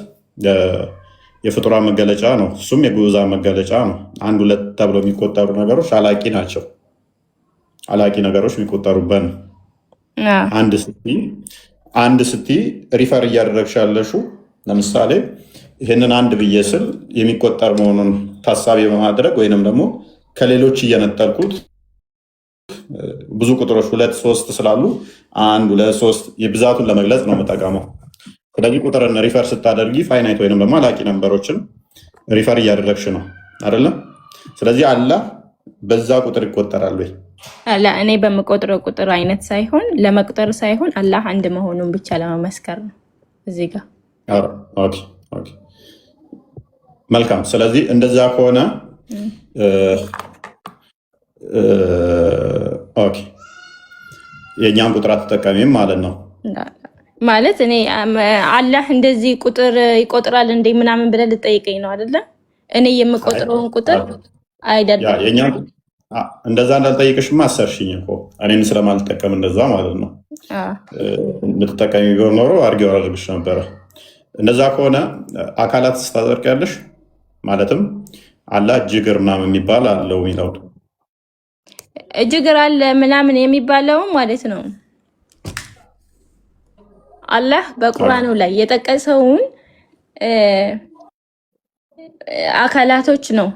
የፍጡራን መገለጫ ነው፣ እሱም የግዑዛን መገለጫ ነው። አንድ ሁለት ተብሎ የሚቆጠሩ ነገሮች አላቂ ናቸው፣ አላቂ ነገሮች የሚቆጠሩበት ነው። አንድ ስትይ ሪፈር እያደረግሽ ያለሽው ለምሳሌ ይህንን አንድ ብዬ ስል የሚቆጠር መሆኑን ታሳቢ በማድረግ ወይንም ደግሞ ከሌሎች እየነጠልኩት ብዙ ቁጥሮች 2 3 ስላሉ 1 2 3 የብዛቱን ለመግለጽ ነው የምጠቀመው። ስለዚህ ቁጥርን ሪፈር ስታደርጊ ፋይናይት ወይንም ደግሞ አላቂ ነምበሮችን ሪፈር እያደረግሽ ነው አይደለም? ስለዚህ አላህ በዛ ቁጥር ይቆጠራል ወይ? እኔ በምቆጥረው ቁጥር አይነት ሳይሆን ለመቁጠር ሳይሆን አላህ አንድ መሆኑን ብቻ ለመመስከር ነው እዚህ ጋር። ኦኬ መልካም። ስለዚህ እንደዛ ከሆነ ኦኬ የእኛን ቁጥር አትጠቀሚም ማለት ነው። ማለት እኔ አላህ እንደዚህ ቁጥር ይቆጥራል እንደ ምናምን ብለህ ልጠይቀኝ ነው አይደለ? እኔ የምቆጥረውን ቁጥር አይደለም። እንደዛ እንዳልጠይቅሽማ አሰርሽኝ እኮ እኔም ስለማልጠቀም እንደዛ ማለት ነው። የምትጠቀሚ ቢሆን ኖሮ አድርጌው አደርግሽ ነበረ። እንደዛ ከሆነ አካላት ስታጠርቂያለሽ ማለትም አላህ እጅ እግር ምናምን የሚባል አለው የሚለው እጅ እግር አለ ምናምን የሚባለው ማለት ነው። አላህ በቁርአኑ ላይ የጠቀሰውን አካላቶች ነው።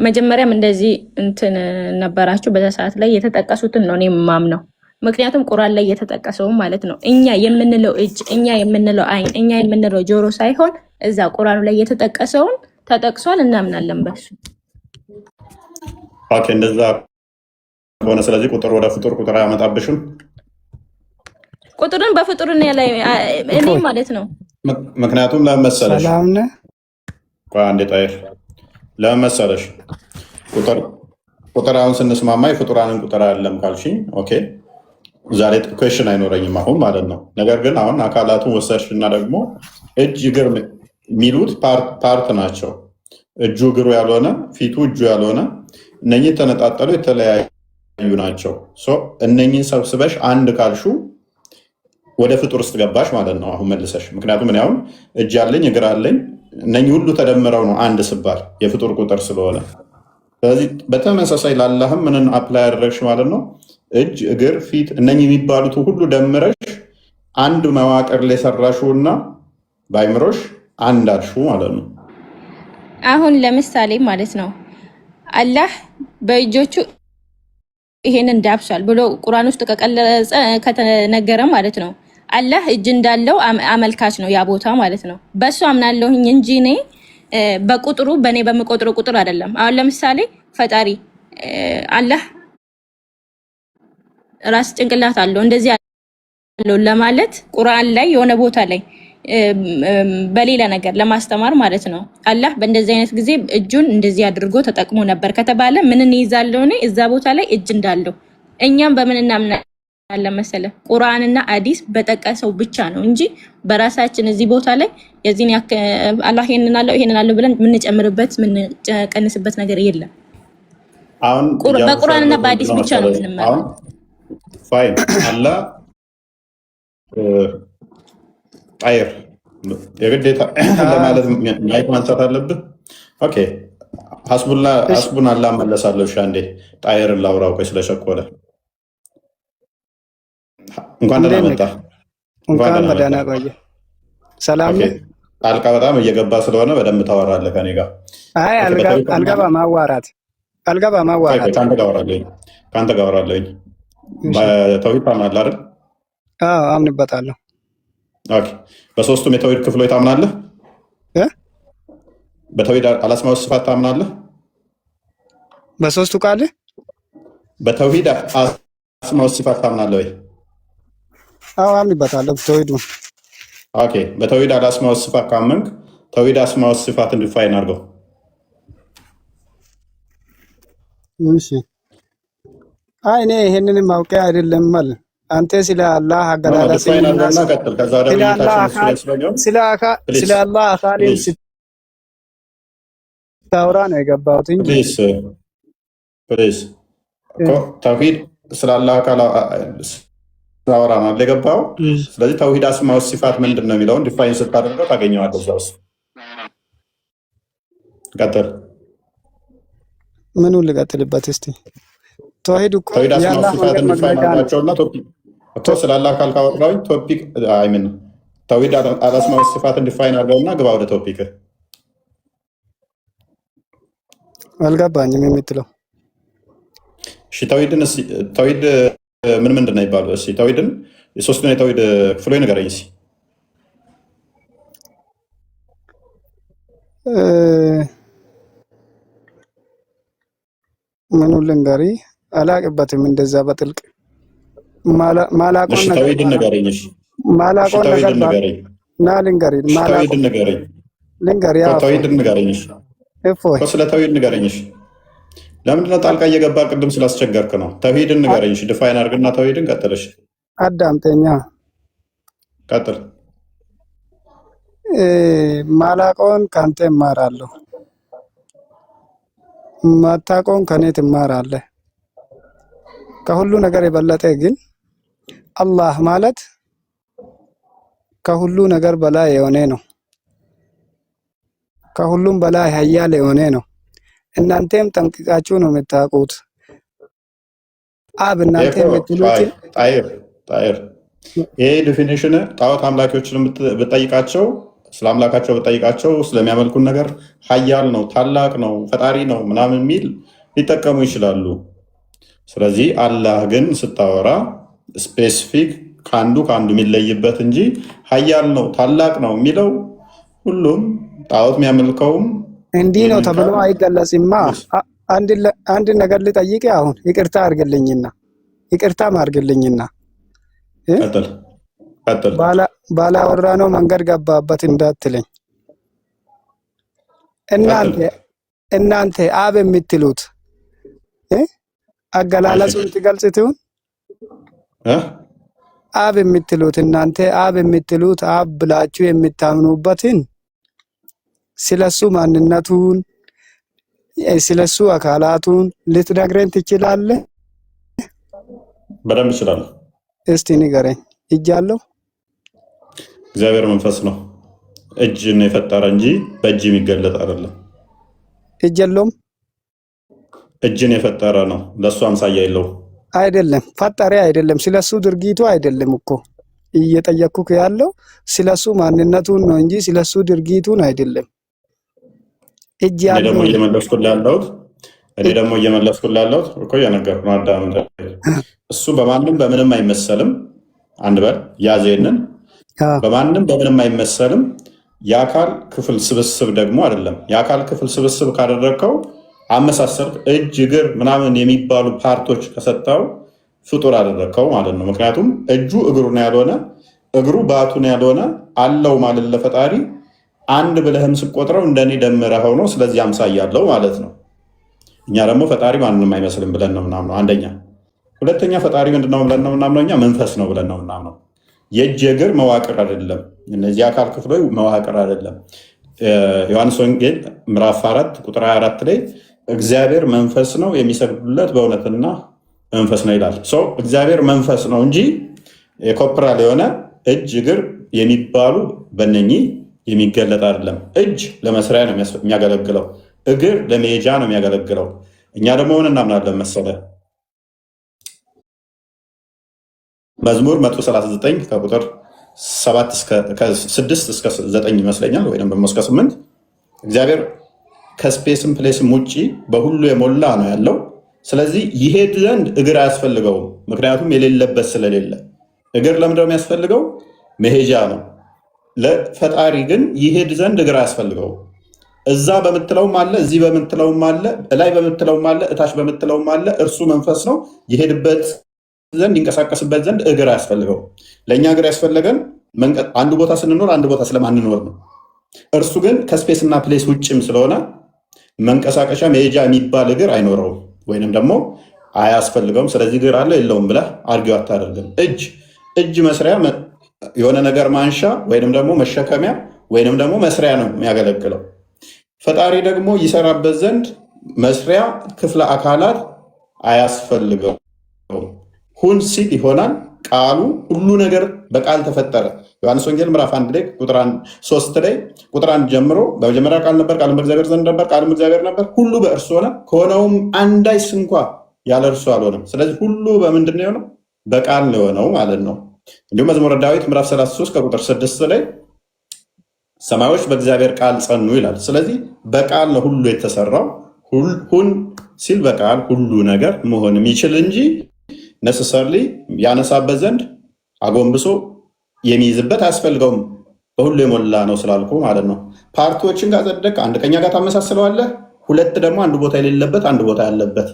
መጀመሪያም እንደዚህ እንትን ነበራችሁ በዛ ሰዓት ላይ የተጠቀሱትን ነው እኔ የማምነው። ምክንያቱም ቁርአን ላይ የተጠቀሰው ማለት ነው እኛ የምንለው እጅ፣ እኛ የምንለው አይን፣ እኛ የምንለው ጆሮ ሳይሆን እዛ ቁርአኑ ላይ የተጠቀሰውን ተጠቅሷል፣ እናምናለን በሱ። ኦኬ እንደዛ ከሆነ ስለዚህ ቁጥር ወደ ፍጡር ቁጥር አያመጣብሽም። ቁጥርን በፍጡር እኔ ማለት ነው። ምክንያቱም ለመሰለሽ አንዴ ጣይር ለመሰለሽ ቁጥር አሁን ስንስማማ የፍጡራንን ቁጥር አይደለም ካልሽኝ ኦኬ ዛሬ ኩዌሽን አይኖረኝም አሁን ማለት ነው። ነገር ግን አሁን አካላቱን ወሰድሽና ደግሞ እጅ እግር የሚሉት ፓርት ናቸው። እጁ እግሩ ያልሆነ ፊቱ እጁ ያልሆነ እነኚህ ተነጣጠሉ የተለያዩ ናቸው። እነኚህን ሰብስበሽ አንድ ካልሹ ወደ ፍጡር ውስጥ ገባሽ ማለት ነው አሁን መልሰሽ። ምክንያቱም እኔ አሁን እጅ አለኝ እግር አለኝ እነኚህ ሁሉ ተደምረው ነው አንድ ስባል የፍጡር ቁጥር ስለሆነ። ስለዚህ በተመሳሳይ ላላህም ምንን አፕላይ ያደረግሽ ማለት ነው እጅ እግር ፊት እነኚህ የሚባሉት ሁሉ ደምረሽ አንድ መዋቅር ላይ ሰራሽው እና በአይምሮሽ አንድ አልሹ ማለት ነው። አሁን ለምሳሌ ማለት ነው አላህ በእጆቹ ይሄንን ዳብሷል ብሎ ቁርአን ውስጥ ከቀለጸ ከተነገረ ማለት ነው አላህ እጅ እንዳለው አመልካች ነው ያ ቦታ ማለት ነው። በሱ አምናለሁኝ እንጂ እኔ በቁጥሩ በኔ በምቆጥረው ቁጥር አይደለም። አሁን ለምሳሌ ፈጣሪ አላህ ራስ ጭንቅላት አለው እንደዚህ አለው ለማለት ቁርአን ላይ የሆነ ቦታ ላይ በሌላ ነገር ለማስተማር ማለት ነው። አላህ በእንደዚህ አይነት ጊዜ እጁን እንደዚህ አድርጎ ተጠቅሞ ነበር ከተባለ ምን እንይዛለው ነው እዛ ቦታ ላይ እጅ እንዳለው። እኛም በምን እናምናለን መሰለ? ቁርአንና ሐዲስ በጠቀሰው ብቻ ነው እንጂ በራሳችን እዚህ ቦታ ላይ የዚህን አላህ ይሄንን አለው ብለን የምንጨምርበት የምንቀንስበት ነገር የለም። አሁን በቁርአንና በሐዲስ ብቻ ነው የምንመራው። ፋይን አላህ ጣይር የግዴታ ለማለት ማይክ ማንሳት አለብህ። ኦኬ ሐስቡን አላህ መለሳለሁ። እሺ አንዴ ጣይርን ላውራው ቆይ ስለሸኮለ እንኳን ደህና መጣ። እንኳን ደህና ቆየ። ሰላም ነው። ጣልቃ በጣም እየገባ ስለሆነ በደንብ ታወራለህ ከኔ ጋር። አይ አልገባ ማዋራት ከአንተ ጋር አወራለሁኝ። በተውሂድ ታምናለህ አይደል? አዎ አምንበታለሁ። ኦኬ በሶስቱም የተውሂድ ክፍሎች ታምናለህ? በተውሂድ አልአስማው ወሲፋት ታምናለህ? በሶስቱ ቃል በተውሂድ አልአስማው ወሲፋት ታምናለህ ወይ? አዎ አምንበታለሁ። ተውሂዱ ኦኬ በተውሂድ አልአስማው ወሲፋት ካመንክ ተውሂድ አስማው ወሲፋትን ዲፋይን አድርገው። እሺ አይ እኔ ይሄንንም ማውቂያ አይደለም ማለት አንተ ስለ አላህ አገላለጽ ስለ አላህ አካልን ስታወራ ነው የገባሁት እንጂ ተውሂድ ስለ አላህ አካል ስታወራ ነው የገባው። ስለዚህ ተውሂድ አስማው ወሲፋት ምንድን ነው የሚለውን ዲፋይን ስታደርገው ታገኘዋለህ እዛ ውስጥ። ቀጥል። ምኑን ልቀጥልበት እስቲ? ተውሂድ እኮ ተውሂድ አስማው ወሲፋትን ዲፋይን አድርጋቸውና ስለ አላህ አካል ካወራሁኝ ቶፒክ አይምን ተውሂድ አልአስማው ወሲፋትን ዲፋይን አድርገውና ግባ ወደ ቶፒክ። አልገባኝም የምትለው። እሺ ተውሂድ ምን ምንድን ነው ይባሉ? እሺ ተውሂድን የሶስቱን የተውሂድ ክፍሎች ንገረኝ እስኪ። ምኑን ልንገርህ? አላቅበትም እንደዛ በጥልቅ ማላቆን ነገር ንገረኝ። ማላቆን ነገር ና ልንገርህ። ተውሂድን ንገረኝ። ተውሂድን ንገረኝ። ስለ ተውሂድ ንገረኝ። ለምንድነው ጣልቃ እየገባ ቅድም ስላስቸገርክ ነው። ተውሂድን ንገረኝ። ዲፋይን አድርግና ተውሂድን ቀጥልሽ። አዳምጠኛ ቀጥል። ማላቆን ከአንተ እማራለሁ፣ ማታቆን ከኔ ትማራለህ። ከሁሉ ነገር የበለጠ ግን አላህ ማለት ከሁሉ ነገር በላይ የሆነ ነው። ከሁሉም በላይ ኃያል የሆነ ነው። እናንተም ጠንቅቃችሁ ነው የምታውቁት። አብ እናንተ የምትሉት ጣይር ይሄ ዲፊኒሽን ጣዖት አምላኪዎችን ብጠይቃቸው ስለ አምላካቸው ብጠይቃቸው ስለሚያመልኩን ነገር ኃያል ነው፣ ታላቅ ነው፣ ፈጣሪ ነው ምናምን የሚል ሊጠቀሙ ይችላሉ። ስለዚህ አላህ ግን ስታወራ ስፔሲፊክ ከአንዱ የሚለይበት እንጂ ኃያል ነው ታላቅ ነው የሚለው ሁሉም ጣዖት የሚያመልከውም እንዲህ ነው ተብሎ አይገለጽማ። አንድ ነገር ልጠይቅ። አሁን ይቅርታ አድርግልኝና ባላወራ ነው መንገድ ገባበት እንዳትለኝ። እናንተ አብ የምትሉት አገላለጹን ትገልጽ ትሁን። አብ የምትሉት እናንተ አብ የምትሉት አብ ብላችሁ የምታምኑበትን ስለሱ ማንነቱን ስለሱ አካላቱን ልትነግረን ትችላለህ? በደንብ እችላለሁ። እስቲ ንገረኝ። እጅ አለው? እግዚአብሔር መንፈስ ነው። እጅን የፈጠረ እንጂ በእጅ የሚገለጥ አይደለም። እጅ የለውም። እጅን የፈጠረ ነው። ለሱ አምሳያ የለውም። አይደለም ፈጣሪ አይደለም። ስለሱ ድርጊቱ አይደለም እኮ እየጠየቅኩህ ያለው ስለሱ ማንነቱን ነው እንጂ ስለሱ ድርጊቱን አይደለም። እጅ ያለው እኔ ደግሞ እየመለስኩልህ ያለሁት እኮ የነገርኩህ ነው። አዳም እሱ በማንም በምንም አይመሰልም። አንድ በል ያዜንን በማንም በምንም አይመሰልም። የአካል ክፍል ስብስብ ደግሞ አይደለም። የአካል ክፍል ስብስብ ካደረግከው አመሳሰልክ፣ እጅ እግር ምናምን የሚባሉ ፓርቶች ከሰጠው ፍጡር አደረግከው ማለት ነው። ምክንያቱም እጁ እግሩን ያልሆነ እግሩ ባቱን ያልሆነ አለው ማለት ለፈጣሪ አንድ ብለህም ስቆጥረው እንደኔ ደምረኸው ነው። ስለዚህ አምሳያ አለው ማለት ነው። እኛ ደግሞ ፈጣሪ ማንንም አይመስልም ብለን ነው ምናምነው። አንደኛ። ሁለተኛ ፈጣሪ ምንድነው ብለን ነው ምናምነው? እኛ መንፈስ ነው ብለን ነው ምናምነው። የእጅ እግር መዋቅር አይደለም። እነዚህ አካል ክፍሎች መዋቅር አይደለም። ዮሐንስ ወንጌል ምዕራፍ 4 ቁጥር 24 ላይ እግዚአብሔር መንፈስ ነው የሚሰግዱለት በእውነትና መንፈስ ነው ይላል። እግዚአብሔር መንፈስ ነው እንጂ የኮፕራል የሆነ እጅ እግር የሚባሉ በእነኚህ የሚገለጥ አይደለም። እጅ ለመስሪያ ነው የሚያገለግለው፣ እግር ለመሄጃ ነው የሚያገለግለው። እኛ ደግሞ ምን እናምናለን መሰለ? መዝሙር 139 ከቁጥር 6 እስከ 9 ይመስለኛል፣ ወይም ደግሞ እስከ 8 እግዚአብሔር ከስፔስም ፕሌስም ውጭ በሁሉ የሞላ ነው ያለው። ስለዚህ ይሄድ ዘንድ እግር አያስፈልገውም፣ ምክንያቱም የሌለበት ስለሌለ። እግር ለምንድነው የሚያስፈልገው? መሄጃ ነው። ለፈጣሪ ግን ይሄድ ዘንድ እግር አያስፈልገውም። እዛ በምትለውም አለ፣ እዚህ በምትለውም አለ፣ እላይ በምትለውም አለ፣ እታች በምትለውም አለ። እርሱ መንፈስ ነው፣ ይሄድበት ዘንድ ይንቀሳቀስበት ዘንድ እግር አያስፈልገው። ለእኛ እግር ያስፈለገን አንዱ ቦታ ስንኖር አንድ ቦታ ስለማንኖር ነው። እርሱ ግን ከስፔስና ፕሌስ ውጭም ስለሆነ መንቀሳቀሻ መሄጃ የሚባል እግር አይኖረውም ወይንም ደግሞ አያስፈልገውም። ስለዚህ እግር አለ የለውም ብለህ አርጊው አታደርግም። እጅ መስሪያ የሆነ ነገር ማንሻ ወይንም ደግሞ መሸከሚያ ወይንም ደግሞ መስሪያ ነው የሚያገለግለው። ፈጣሪ ደግሞ ይሰራበት ዘንድ መስሪያ ክፍለ አካላት አያስፈልገው። ሁን ሲል ይሆናል። ቃሉ ሁሉ ነገር በቃል ተፈጠረ። ዮሐንስ ወንጌል ምዕራፍ 1 ላይ ቁጥር 3 ላይ ቁጥር 1 ጀምሮ በመጀመሪያ ቃል ነበር፣ ቃልም በእግዚአብሔር ዘንድ ነበር፣ ቃልም እግዚአብሔር ነበር፣ ሁሉ በእርሱ ሆነ፣ ከሆነውም አንዳች እንኳ ያለ እርሱ አልሆነም። ስለዚህ ሁሉ በምንድን ነው የሆነው? በቃል ነው የሆነው ማለት ነው። እንዲሁም መዝሙረ ዳዊት ምዕራፍ 33 ከቁጥር 6 ላይ ሰማዮች በእግዚአብሔር ቃል ጸኑ ይላል። ስለዚህ በቃል ነው ሁሉ የተሰራው። ሁን ሲል በቃል ሁሉ ነገር መሆን የሚችል እንጂ ነሰሰርሊ ያነሳበት ዘንድ አጎንብሶ የሚይዝበት አያስፈልገውም። በሁሉ የሞላ ነው ስላልኩ ማለት ነው። ፓርቲዎችን ካጸደቅ አንድ ከኛ ጋር ታመሳስለዋለህ፣ ሁለት ደግሞ አንድ ቦታ የሌለበት አንድ ቦታ ያለበት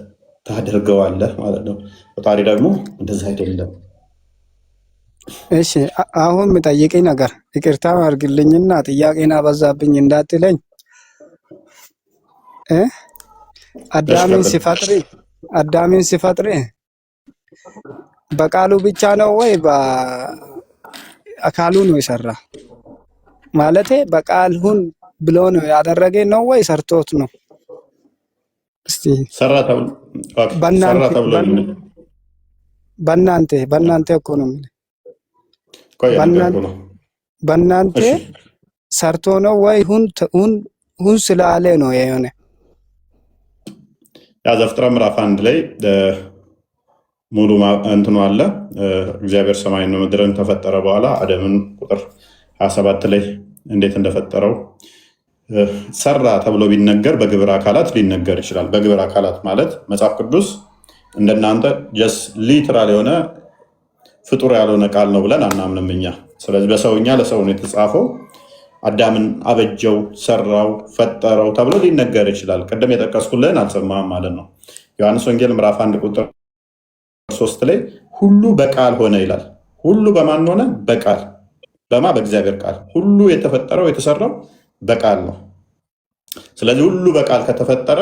ታደርገዋለህ ማለት ነው። ፈጣሪ ደግሞ እንደዛ አይደለም። እሺ አሁን የምጠይቀኝ ነገር ይቅርታ አድርግልኝና ጥያቄን አበዛብኝ እንዳትለኝ። አዳምን ሲፈጥር በቃሉ ብቻ ነው ወይ በአካሉ ነው የሰራ? ማለቴ በቃል ሁን ብሎ ነው ያደረገ ነው ወይ ሰርቶት ነው? እስቲ ሰራ ተብሎ በእናንተ እኮ ነው በእናንተ ሰርቶ ነው ወይ ሁን ስላለ ነው የሆነ? ዘፍጥረት ምዕራፍ 1 ላይ ሙሉ እንትኑ አለ። እግዚአብሔር ሰማይና ምድርን ከፈጠረ በኋላ አደምን ቁጥር 27 ላይ እንዴት እንደፈጠረው ሰራ ተብሎ ቢነገር በግብር አካላት ሊነገር ይችላል። በግብር አካላት ማለት መጽሐፍ ቅዱስ እንደናንተ ጀስ ሊትራል የሆነ ፍጡር ያልሆነ ቃል ነው ብለን አናምንም እኛ። ስለዚህ በሰውኛ ለሰው ነው የተጻፈው። አዳምን አበጀው፣ ሰራው፣ ፈጠረው ተብሎ ሊነገር ይችላል። ቅድም የጠቀስኩልህን አልሰማህም ማለት ነው። ዮሐንስ ወንጌል ምዕራፍ 1 ቁጥር 3 ላይ ሁሉ በቃል ሆነ ይላል። ሁሉ በማን ሆነ? በቃል። በማ? በእግዚአብሔር ቃል። ሁሉ የተፈጠረው የተሰራው በቃል ነው። ስለዚህ ሁሉ በቃል ከተፈጠረ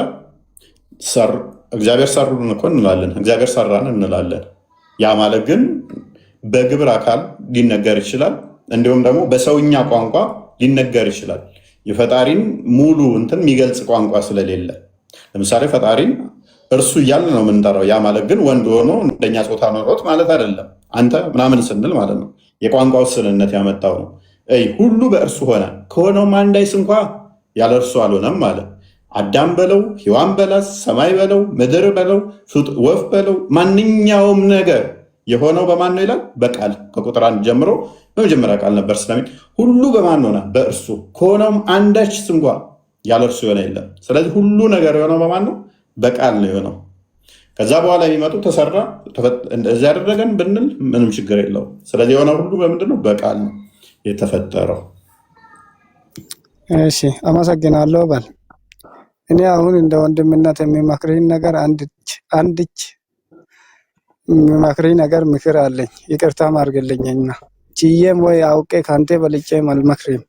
እግዚአብሔር ሰሩን እኮ እንላለን፣ እግዚአብሔር ሰራን እንላለን። ያ ማለት ግን በግብር አካል ሊነገር ይችላል፣ እንዲሁም ደግሞ በሰውኛ ቋንቋ ሊነገር ይችላል። የፈጣሪን ሙሉ እንትን የሚገልጽ ቋንቋ ስለሌለ ለምሳሌ ፈጣሪን እርሱ እያልን ነው የምንጠራው። ያ ማለት ግን ወንድ ሆኖ እንደኛ ጾታ ኖሮት ማለት አይደለም። አንተ ምናምን ስንል ማለት ነው የቋንቋ ውስንነት ያመጣው ነው። ሁሉ በእርሱ ሆነ፣ ከሆነውም አንዳች እንኳ ያለ እርሱ አልሆነም ማለት አዳም በለው ሔዋን በላት ሰማይ በለው ምድር በለው ወፍ በለው ማንኛውም ነገር የሆነው በማን ነው ይላል? በቃል። ከቁጥር 1 ጀምሮ በመጀመሪያ ቃል ነበር ስለሚል ሁሉ በማን ሆነ? በእርሱ። ከሆነውም አንዳች እንኳ ያለ እርሱ የሆነ የለም። ስለዚህ ሁሉ ነገር የሆነው በማን ነው? በቃል ነው የሆነው። ከዛ በኋላ የሚመጡ ተሰራ እንደዚህ ያደረገን ብንል ምንም ችግር የለውም። ስለዚህ የሆነ ሁሉ በምንድን ነው? በቃል ነው የተፈጠረው። እሺ አመሰግናለሁ። በል እኔ አሁን እንደ ወንድምነት የሚመክርኝ ነገር አንድች የሚመክርኝ ነገር ምክር አለኝ። ይቅርታ ማድርግልኝና ችዬም ወይ አውቄ ካንተ በልጬም አልመክርም።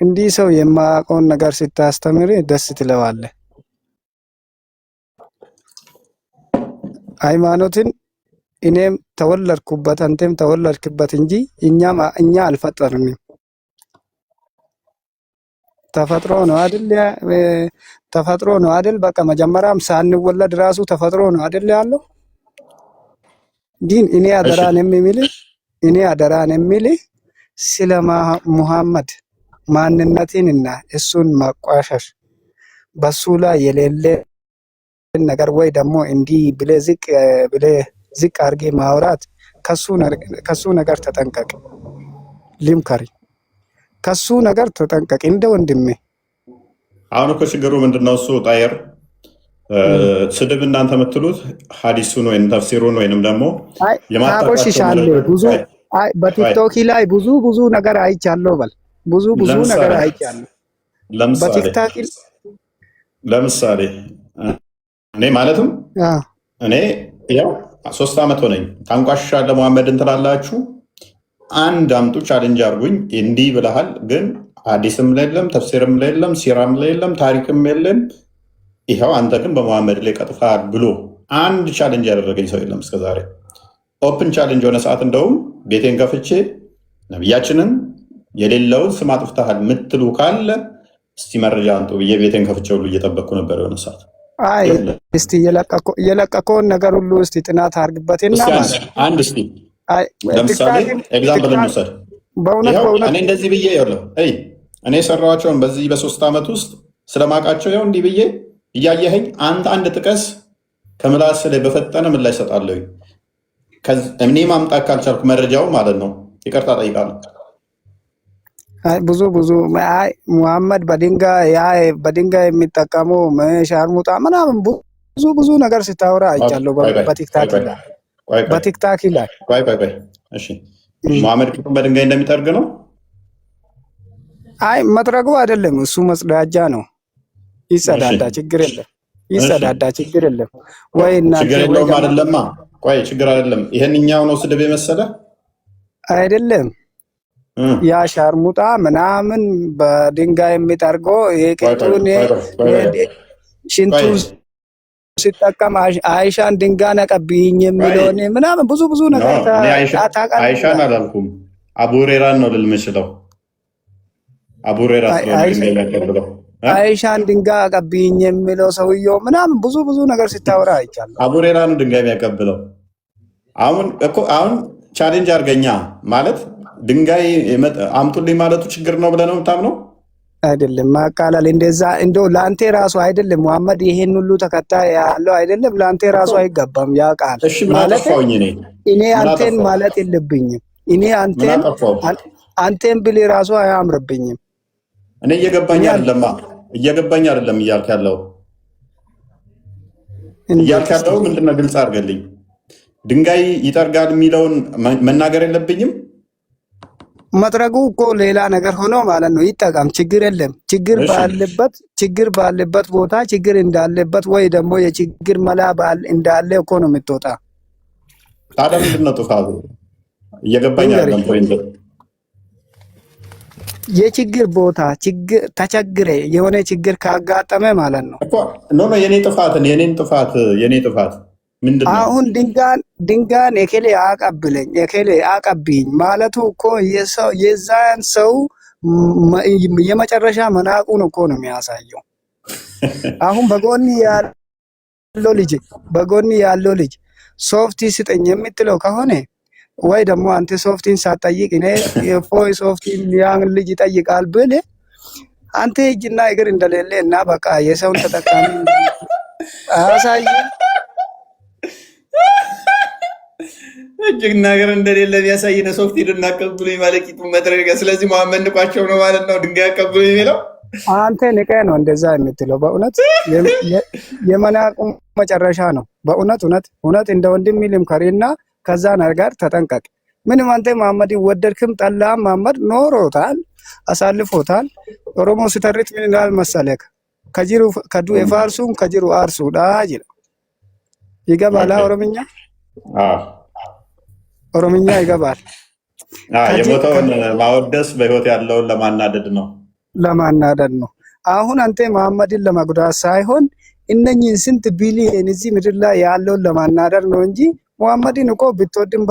እንዲህ ሰው የማያውቀውን ነገር ስታስተምር ደስ ትለዋለህ። ሃይማኖትን እኔም ተወለድኩበት አንተም ተወለድክበት እንጂ እኛ አልፈጠርንም። ተፈጥሮ ነው አይደል? ተፈጥሮ ነው አይደል? በቃ መጀመሪያም ሳንወለድ ራሱ ተፈጥሮ ነው አይደል ያለው። ግን እኔ አደራን የሚልህ ስለ ሙሐመድ ማንነትንና እሱን ማቋሸሽ በሱ ላይ የሌለ ነገር ወይ ደግሞ እንዲህ ብለህ ዝቅ አድርጌ ማውራት ከሱ ነገር ተጠንቀቅ። ሊምከሪ ከሱ ነገር ተጠንቀቅ እንደ ወንድሜ። አሁን እኮ ችግሩ ምንድነው? እሱ ጣየር ስድብ እናንተ የምትሉት ሀዲሱን ወይም ተፍሲሩን ወይም ደግሞ ታቆሽሻለህ። ብዙ በቲክቶክ ላይ ብዙ ነገር አይቻለሁ። በል ብዙ ነገር አይቻለሁ። ለምሳሌ እኔ ማለትም እኔ ያው 3 ዓመት ሆነኝ። ታንቋሽሻለህ ሙሐመድን ትላላችሁ። አንድ አምጡ ቻሌንጅ አድርጉኝ። እንዲህ ብለሃል፣ ግን ሐዲስም ላይ የለም፣ ተፍሲርም ላይ የለም፣ ሲራም ላይ የለም፣ ታሪክም የለም። ይኸው አንተ ግን በሙሐመድ ላይ ቀጥፈሃል ብሎ አንድ ቻሌንጅ ያደረገኝ ሰው የለም እስከዛሬ። ኦፕን ቻሌንጅ የሆነ ሰዓት እንደውም ቤቴን ከፍቼ ነቢያችንን የሌለውን ስም አጥፍተሃል ምትሉ ካለ እስቲ መረጃ አንጡ ብዬ ቤቴን ከፍቼ ሁሉ እየጠበቅኩ ነበር የሆነ ሰዓት። እስቲ የለቀቀውን ነገር ሁሉ እስቲ ጥናት አድርግበትና አንድ እስቲ ለምሳሌ ኤግዛምፕል እንውሰድ። እኔ እንደዚህ ብዬ ያለው እኔ የሰራኋቸውን በዚህ በ3 ዓመት ውስጥ ስለማውቃቸው ያው እንዲህ ብዬ እያየኸኝ አንድ ጥቀስ ከምላስ ላይ በፈጠነ ምን ላይ እሰጣለሁ። እኔ ማምጣት ካልቻልኩ መረጃው ማለት ነው ይቅርታ ጠይቃለሁ። ብዙ ሙሐመድ በድንጋይ የሚጠቀሙ ሻርሙጣ ምናምን ብዙ ነገር ስታወራ አይቻለሁ በቲክታክ ላይ። እሺ ሙሐመድ ቂጡን በድንጋይ እንደሚጠርግ ነው? መጥረጉ አይደለም፣ እሱ መጽዳጃ ነው። ይጸዳዳ፣ ችግር የለም። ችግር የለም ወይ ችግር የለውም አይደለማ። ቆይ ችግር አይደለም። ይሄንኛው ነው ስድብ የመሰለ አይደለም። ያ ሻርሙጣ ምናምን በድንጋይ የሚጠርገው የቄጡን ሽንቱ ሲጠቀም አይሻን ድንጋይ ነቀብኝ የሚለውን ምናምን ብዙ ነገር አይሻን አላልኩም፣ አቡሬራን ነው ልል የምችለው። አቡሬራ ስለሆነ አይሻን ድንጋይ አቀብኝ የሚለው ሰውየው ምናምን ብዙ ነገር ሲታወራ አይቻለሁ። አቡሬራ ነው ድንጋይ የሚያቀብለው። አሁን ቻሌንጅ አድርገኛ ማለት ድንጋይ አምጡልኝ ማለቱ ችግር ነው ብለህ ነው የምታምነው? አይደለም ማቃለል እንደዛ እንደው ለአንተ ራሱ አይደለም ሙሐመድ ይሄን ሁሉ ተከታይ ያለው አይደለም ለአንተ ራሱ አይገባም። ያ ቃል ማለት እኔ አንተን ማለት የለብኝም። እኔ አንተን ብሌ ራሱ አያምርብኝም። እኔ እየገባኝ አይደለም እያልክ ያለው ምንድነው? ግልጽ አድርገልኝ። ድንጋይ ይጠርጋል የሚለውን መናገር የለብኝም። መጥረጉ እኮ ሌላ ነገር ሆኖ ማለት ነው። ይጠቀም፣ ችግር የለም። ችግር ባለበት ቦታ ችግር እንዳለበት ወይ ደግሞ የችግር መላ እንዳለ እኮ ነው የምትወጣ። ታዲያ ምንድን ነው ጥፋቱ? እየገባኝ አይደለም ፖይንት። የችግር ቦታ ተቸግረ የሆነ ችግር ካጋጠመ ማለት ነው እኮ የኔን ጥፋት ምንድነው? አሁን ድንጋን የኬሌ አቀብኝ ማለቱ እኮ የዛን ሰው የመጨረሻ መናቁን እኮ ነው የሚያሳየው። አሁን በጎን ያለው ልጅ ሶፍቲ ስጠኝ የምትለው ከሆነ ወይ ደግሞ አንተ ሶፍቲን ሳትጠይቅ እኔ የፎይ ሶፍቲን ያን ልጅ ይጠይቃል ብል አንተ እጅና እግር እንደሌለ እና በቃ የሰውን ተጠቃሚ አሳይ እጅግ ነገር እንደሌለ ቢያሳይነ ሶፍት ሄዱና አቀብሉ ማለቂቱ መጥረጊያ። ስለዚህ መሐመድ ንቋቸው ነው ማለት ነው ድንጋይ አቀብሉ የሚለው። አንተ ንቀ ነው እንደዛ የምትለው። በእውነት የመናቁ መጨረሻ ነው። በእውነት እንደ ወንድም ልምከርና ከዛ ነገር ተጠንቀቅ። ምንም አንተ መሐመድን ወደድክም ጠላም መሐመድ ኖሮታል፣ አሳልፎታል። ኦሮሞ ሲተርት ምን ይላል መሰለክ? ከጅሩ ከዱ የፋርሱም ከጅሩ አርሱ ዳጅ ይገባል። ኦሮምኛ ኦሮምኛ ይገባል። የሞተውን ማወደስ በህይወት ያለውን ለማናደድ ነው፣ ለማናደድ ነው። አሁን አንተ መሐመድን ለመጉዳት ሳይሆን እነኚህን ስንት ቢሊየን እዚህ ምድር ላይ ያለውን ለማናደድ ነው እንጂ መሐመድን እኮ ብትወድም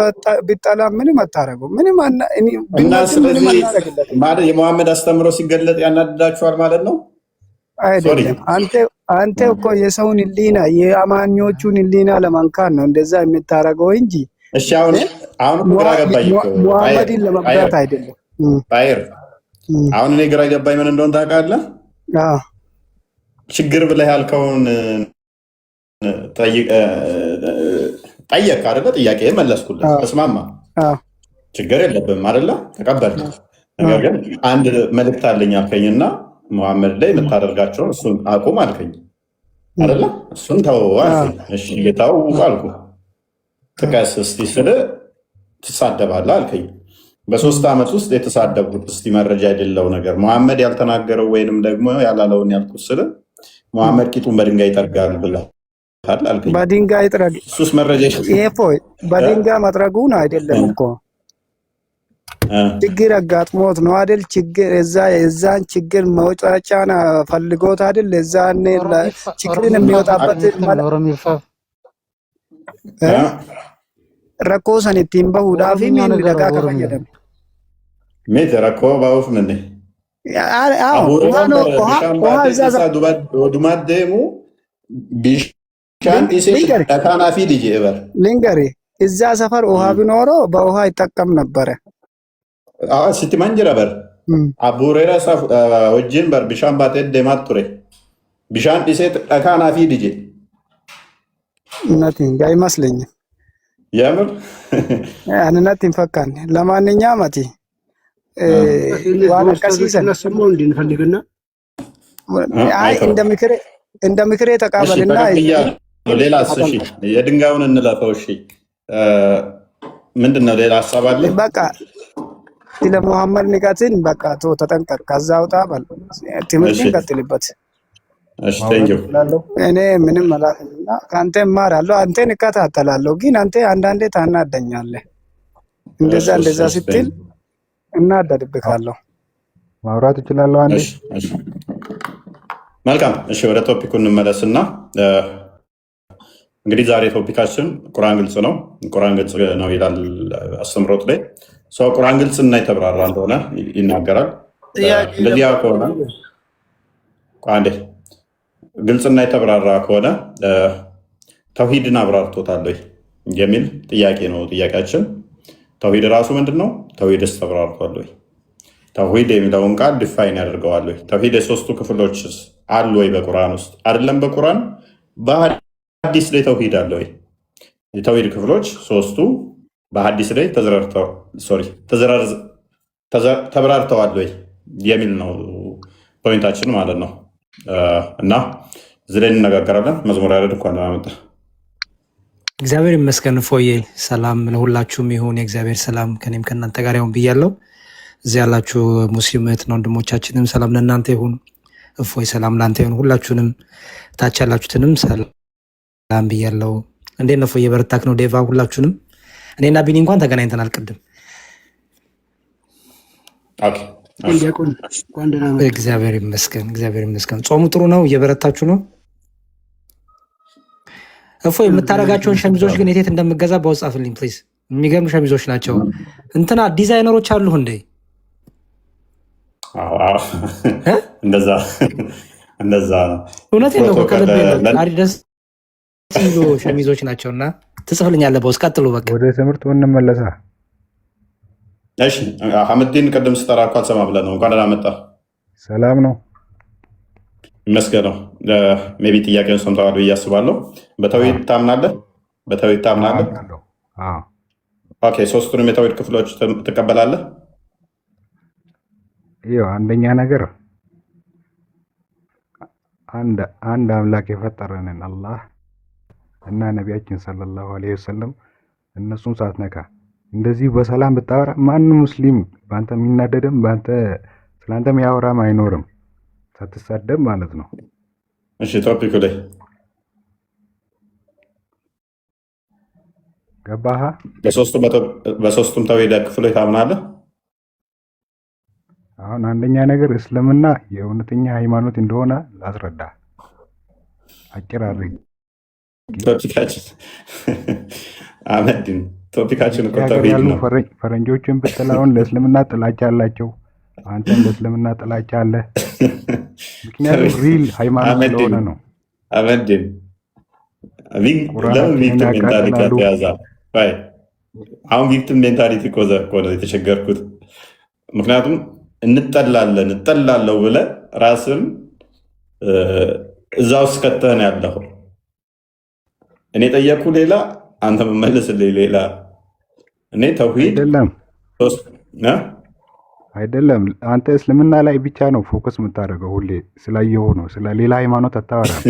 ብጠላ ምንም አታረገው። ምንም እና ስለዚህ ማለት የመሐመድ አስተምሮ ሲገለጥ ያናድዳችኋል ማለት ነው አይደለም። አንተ እኮ የሰውን ህሊና የአማኞቹን ህሊና ለማንካት ነው እንደዛ የምታረገው እንጂ እሺ አሁን ግራ ገባኝ እኮ መሐመድን ለመጉዳት አይደለም። ባይር አሁን እኔ ግራ ገባኝ ምን እንደሆነ ታውቃለህ? ችግር ብለህ ያልከውን ጠየቅ አይደለ? ጥያቄ መለስኩልህ። ተስማማ፣ ችግር የለብም አይደለ? ተቀበልክ። ነገር ግን አንድ መልእክት አለኝ አልከኝና መሐመድ ላይ የምታደርጋቸውን እሱን አቁም አልከኝ አይደለ? እሱን ተው አልከኝ። እሺ ጌታው አልኩ። ጥቀስ እስቲ ስል ትሳደባለህ አልከኝ። በ3 ዓመት ውስጥ የተሳደብኩት እስቲ መረጃ የሌለው ነገር መሐመድ ያልተናገረው ወይንም ደግሞ ያላለውን ያልኩት ስል መሐመድ ቂጡን በድንጋይ ይጠርጋል ብለሃል አልከኝ። በድንጋይ ይጥረግ እሱስ መረጃ ይሄ ፎይ በድንጋይ መጥረጉን አይደለም እኮ ችግር አጋጥሞት ነው አይደል? ችግር የዛን ችግር መውጫጫና ፈልጎት አይደል? የዛን ችግርን የሚወጣበት ረኮ ሰኒቲን በሁዳፊ ምን ደጋ ከፈየደም ሜት ረኮ ባውፍ ምን ዱማት ደሙ ቢሻን ኢሴ ተካናፊ ዲጄ እበር ሊንገሪ እዛ ሰፈር ውሃ ቢኖሮ በውሃ ይጠቀም ነበረ። ስትማን ጅራ በር አቡሬራ ወጅን በር ቢሻን ባቴ ደማት ቱሬ ቢሻን ኢሴ ተካናፊ ዲጄ እናቲን አይመስለኝም። የምር አንነት ይፈካን። ለማንኛውም አቲ ዋና ከሲሰን እንድንፈልግና አይ እንደ ምክሬ ተቃበልና ሌላ እሺ፣ የድንጋዩን እንለፈው። እሺ ምንድነው ሌላ ሀሳብ አለ? በቃ ስለ መሐመድ ንቀትን በቃ ተጠንቀቅ። ከዛ ውጣ በል ትምህርትን ቀጥልበት። እሺ ቴንኪው። እኔ ምንም መላክና ከአንተ እማራለሁ፣ አንተን እከታተላለሁ። ግን አንተ አንዳንዴ ታናደኛለህ። እንደዛ ስትል እናደድብካለሁ። ማውራት እችላለሁ አንዴ። መልካም እሺ፣ ወደ ቶፒኩ እንመለስና እንግዲህ ዛሬ ቶፒካችን ቁርአን ግልጽ ነው፣ ቁርአን ግልጽ ነው ይላል አስተምሮት ላይ። ሰው ቁርአን ግልጽ እና የተብራራ እንደሆነ ይናገራል። እንደዚያ ከሆነ አንዴ ግልጽና የተብራራ ከሆነ ተውሂድን አብራርቶታል ወይ የሚል ጥያቄ ነው ጥያቄያችን። ተውሂድ ራሱ ምንድን ነው? ተውሂድስ ተብራርቷል ወይ? ተውሂድ የሚለውን ቃል ዲፋይን ያደርገዋል ወይ? ተውሂድ የሶስቱ ክፍሎች አሉ ወይ በቁርአን ውስጥ? አይደለም በቁርአን በሐዲስ ላይ ተውሂድ አለ ወይ? የተውሂድ ክፍሎች ሶስቱ በሐዲስ ላይ ተብራርተዋል ወይ የሚል ነው ፖይንታችን ማለት ነው። እና እዚህ ላይ እንነጋገራለን። መዝሙር ያረድ እንኳን መጣ። እግዚአብሔር ይመስገን። ፎዬ ሰላም ለሁላችሁም ይሁን። የእግዚአብሔር ሰላም ከኔም ከእናንተ ጋር ይሁን ብያለሁ። እዚህ ያላችሁ ሙስሊም እህትና ወንድሞቻችንም ሰላም ለእናንተ ይሁን። እፎይ ሰላም ለአንተ ይሁን። ሁላችሁንም ታች ያላችሁትንም ሰላም ብያለሁ። እንዴት ነው ፎዬ? በረታክ ነው ዴቫ? ሁላችሁንም እኔና ቢኒ እንኳን ተገናኝተናል ቅድም። እግዚአብሔር ይመስገን፣ እግዚአብሔር ይመስገን። ጾሙ ጥሩ ነው? እየበረታችሁ ነው? እፎይ የምታደርጋቸውን ሸሚዞች ግን የት እንደምገዛ በውስጥ ጻፍልኝ ፕሊዝ። የሚገርሙ ሸሚዞች ናቸው። እንትና ዲዛይነሮች አሉ እንዴ? እንደዛ ነው። እውነቴን ነው። ከልቤ ነው። ደስ የሚሉ ሸሚዞች ናቸው እና ትጽፍልኛለህ በውስጥ። ቀጥሉ በቃ። ወደ ትምህርት እንመለሳ። እሺ ሐመድን ቅድም ስጠራ እኮ አልሰማ ብለህ ነው። እንኳን ደህና መጣህ። ሰላም ነው ይመስገነው። ሜይ ቢ ጥያቄውን ሰምተዋል ብዬ አስባለሁ። በተውሂድ ታምናለህ? በተውሂድ ታምናለህ? ኦኬ። ሶስቱንም የተውሂድ ክፍሎች ትቀበላለህ? ይኸው አንደኛ ነገር አንድ አምላክ የፈጠረንን አላህ እና ነቢያችን ሰለላሁ ዐለይሂ ወሰለም እነሱን ሳትነካ እንደዚህ በሰላም ብታወራ ማንም ሙስሊም በአንተ የሚናደድም በአንተ ስለአንተ የሚያወራም አይኖርም፣ ሳትሳደብ ማለት ነው። እሺ ቶፒኩ ላይ ገባህ? በሶስቱም ተውሂድ ክፍሎች ታምናለህ? አሁን አንደኛ ነገር እስልምና የእውነተኛ ሃይማኖት እንደሆነ ላስረዳ። አጭር አድርግ ቶፒካችን አመድን ቶፒካችን እኮ ሀገር ተውሂድ ያሉ ነው። ፈረንጆችን ብትላውን ለእስልምና ጥላቻ አላቸው። አንተም ለእስልምና ጥላቻ አለ። ምክንያቱም ሪል ሃይማኖት ስለሆነ ነው። አመድን ለምን ቪክቲም ሜንታሊቲ ያተያዛ? አሁን ቪክቲም ሜንታሊቲ እኮ ነው የተቸገርኩት። ምክንያቱም እጠላለሁ ብለህ ራስን እዛ ውስጥ ከተህን ያለሁ እኔ ጠየቅኩ ሌላ አንተ መመልስልኝ ሌላ። እኔ ተውሂድ አይደለም አንተ እስልምና ላይ ብቻ ነው ፎከስ የምታደርገው። ሁሌ ስላየሁ ነው፣ ስለ ሌላ ሃይማኖት አታወራም።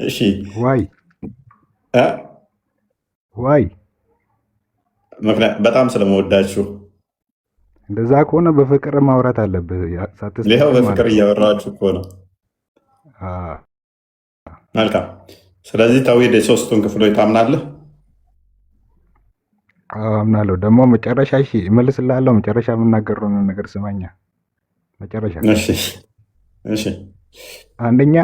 እሺ ዋይ በጣም ስለመወዳችሁ። እንደዛ ከሆነ በፍቅር ማውራት አለብህ። ይኸው በፍቅር እያወራችሁ እኮ ነው። መልካም። ስለዚህ ተውሂድ የሶስቱን ክፍሎች ታምናለህ? አምናለሁ። ደግሞ መጨረሻ እሺ እመልስልሃለሁ። መጨረሻ የምናገረውን ነገር ስማኛ። መጨረሻ እሺ አንደኛ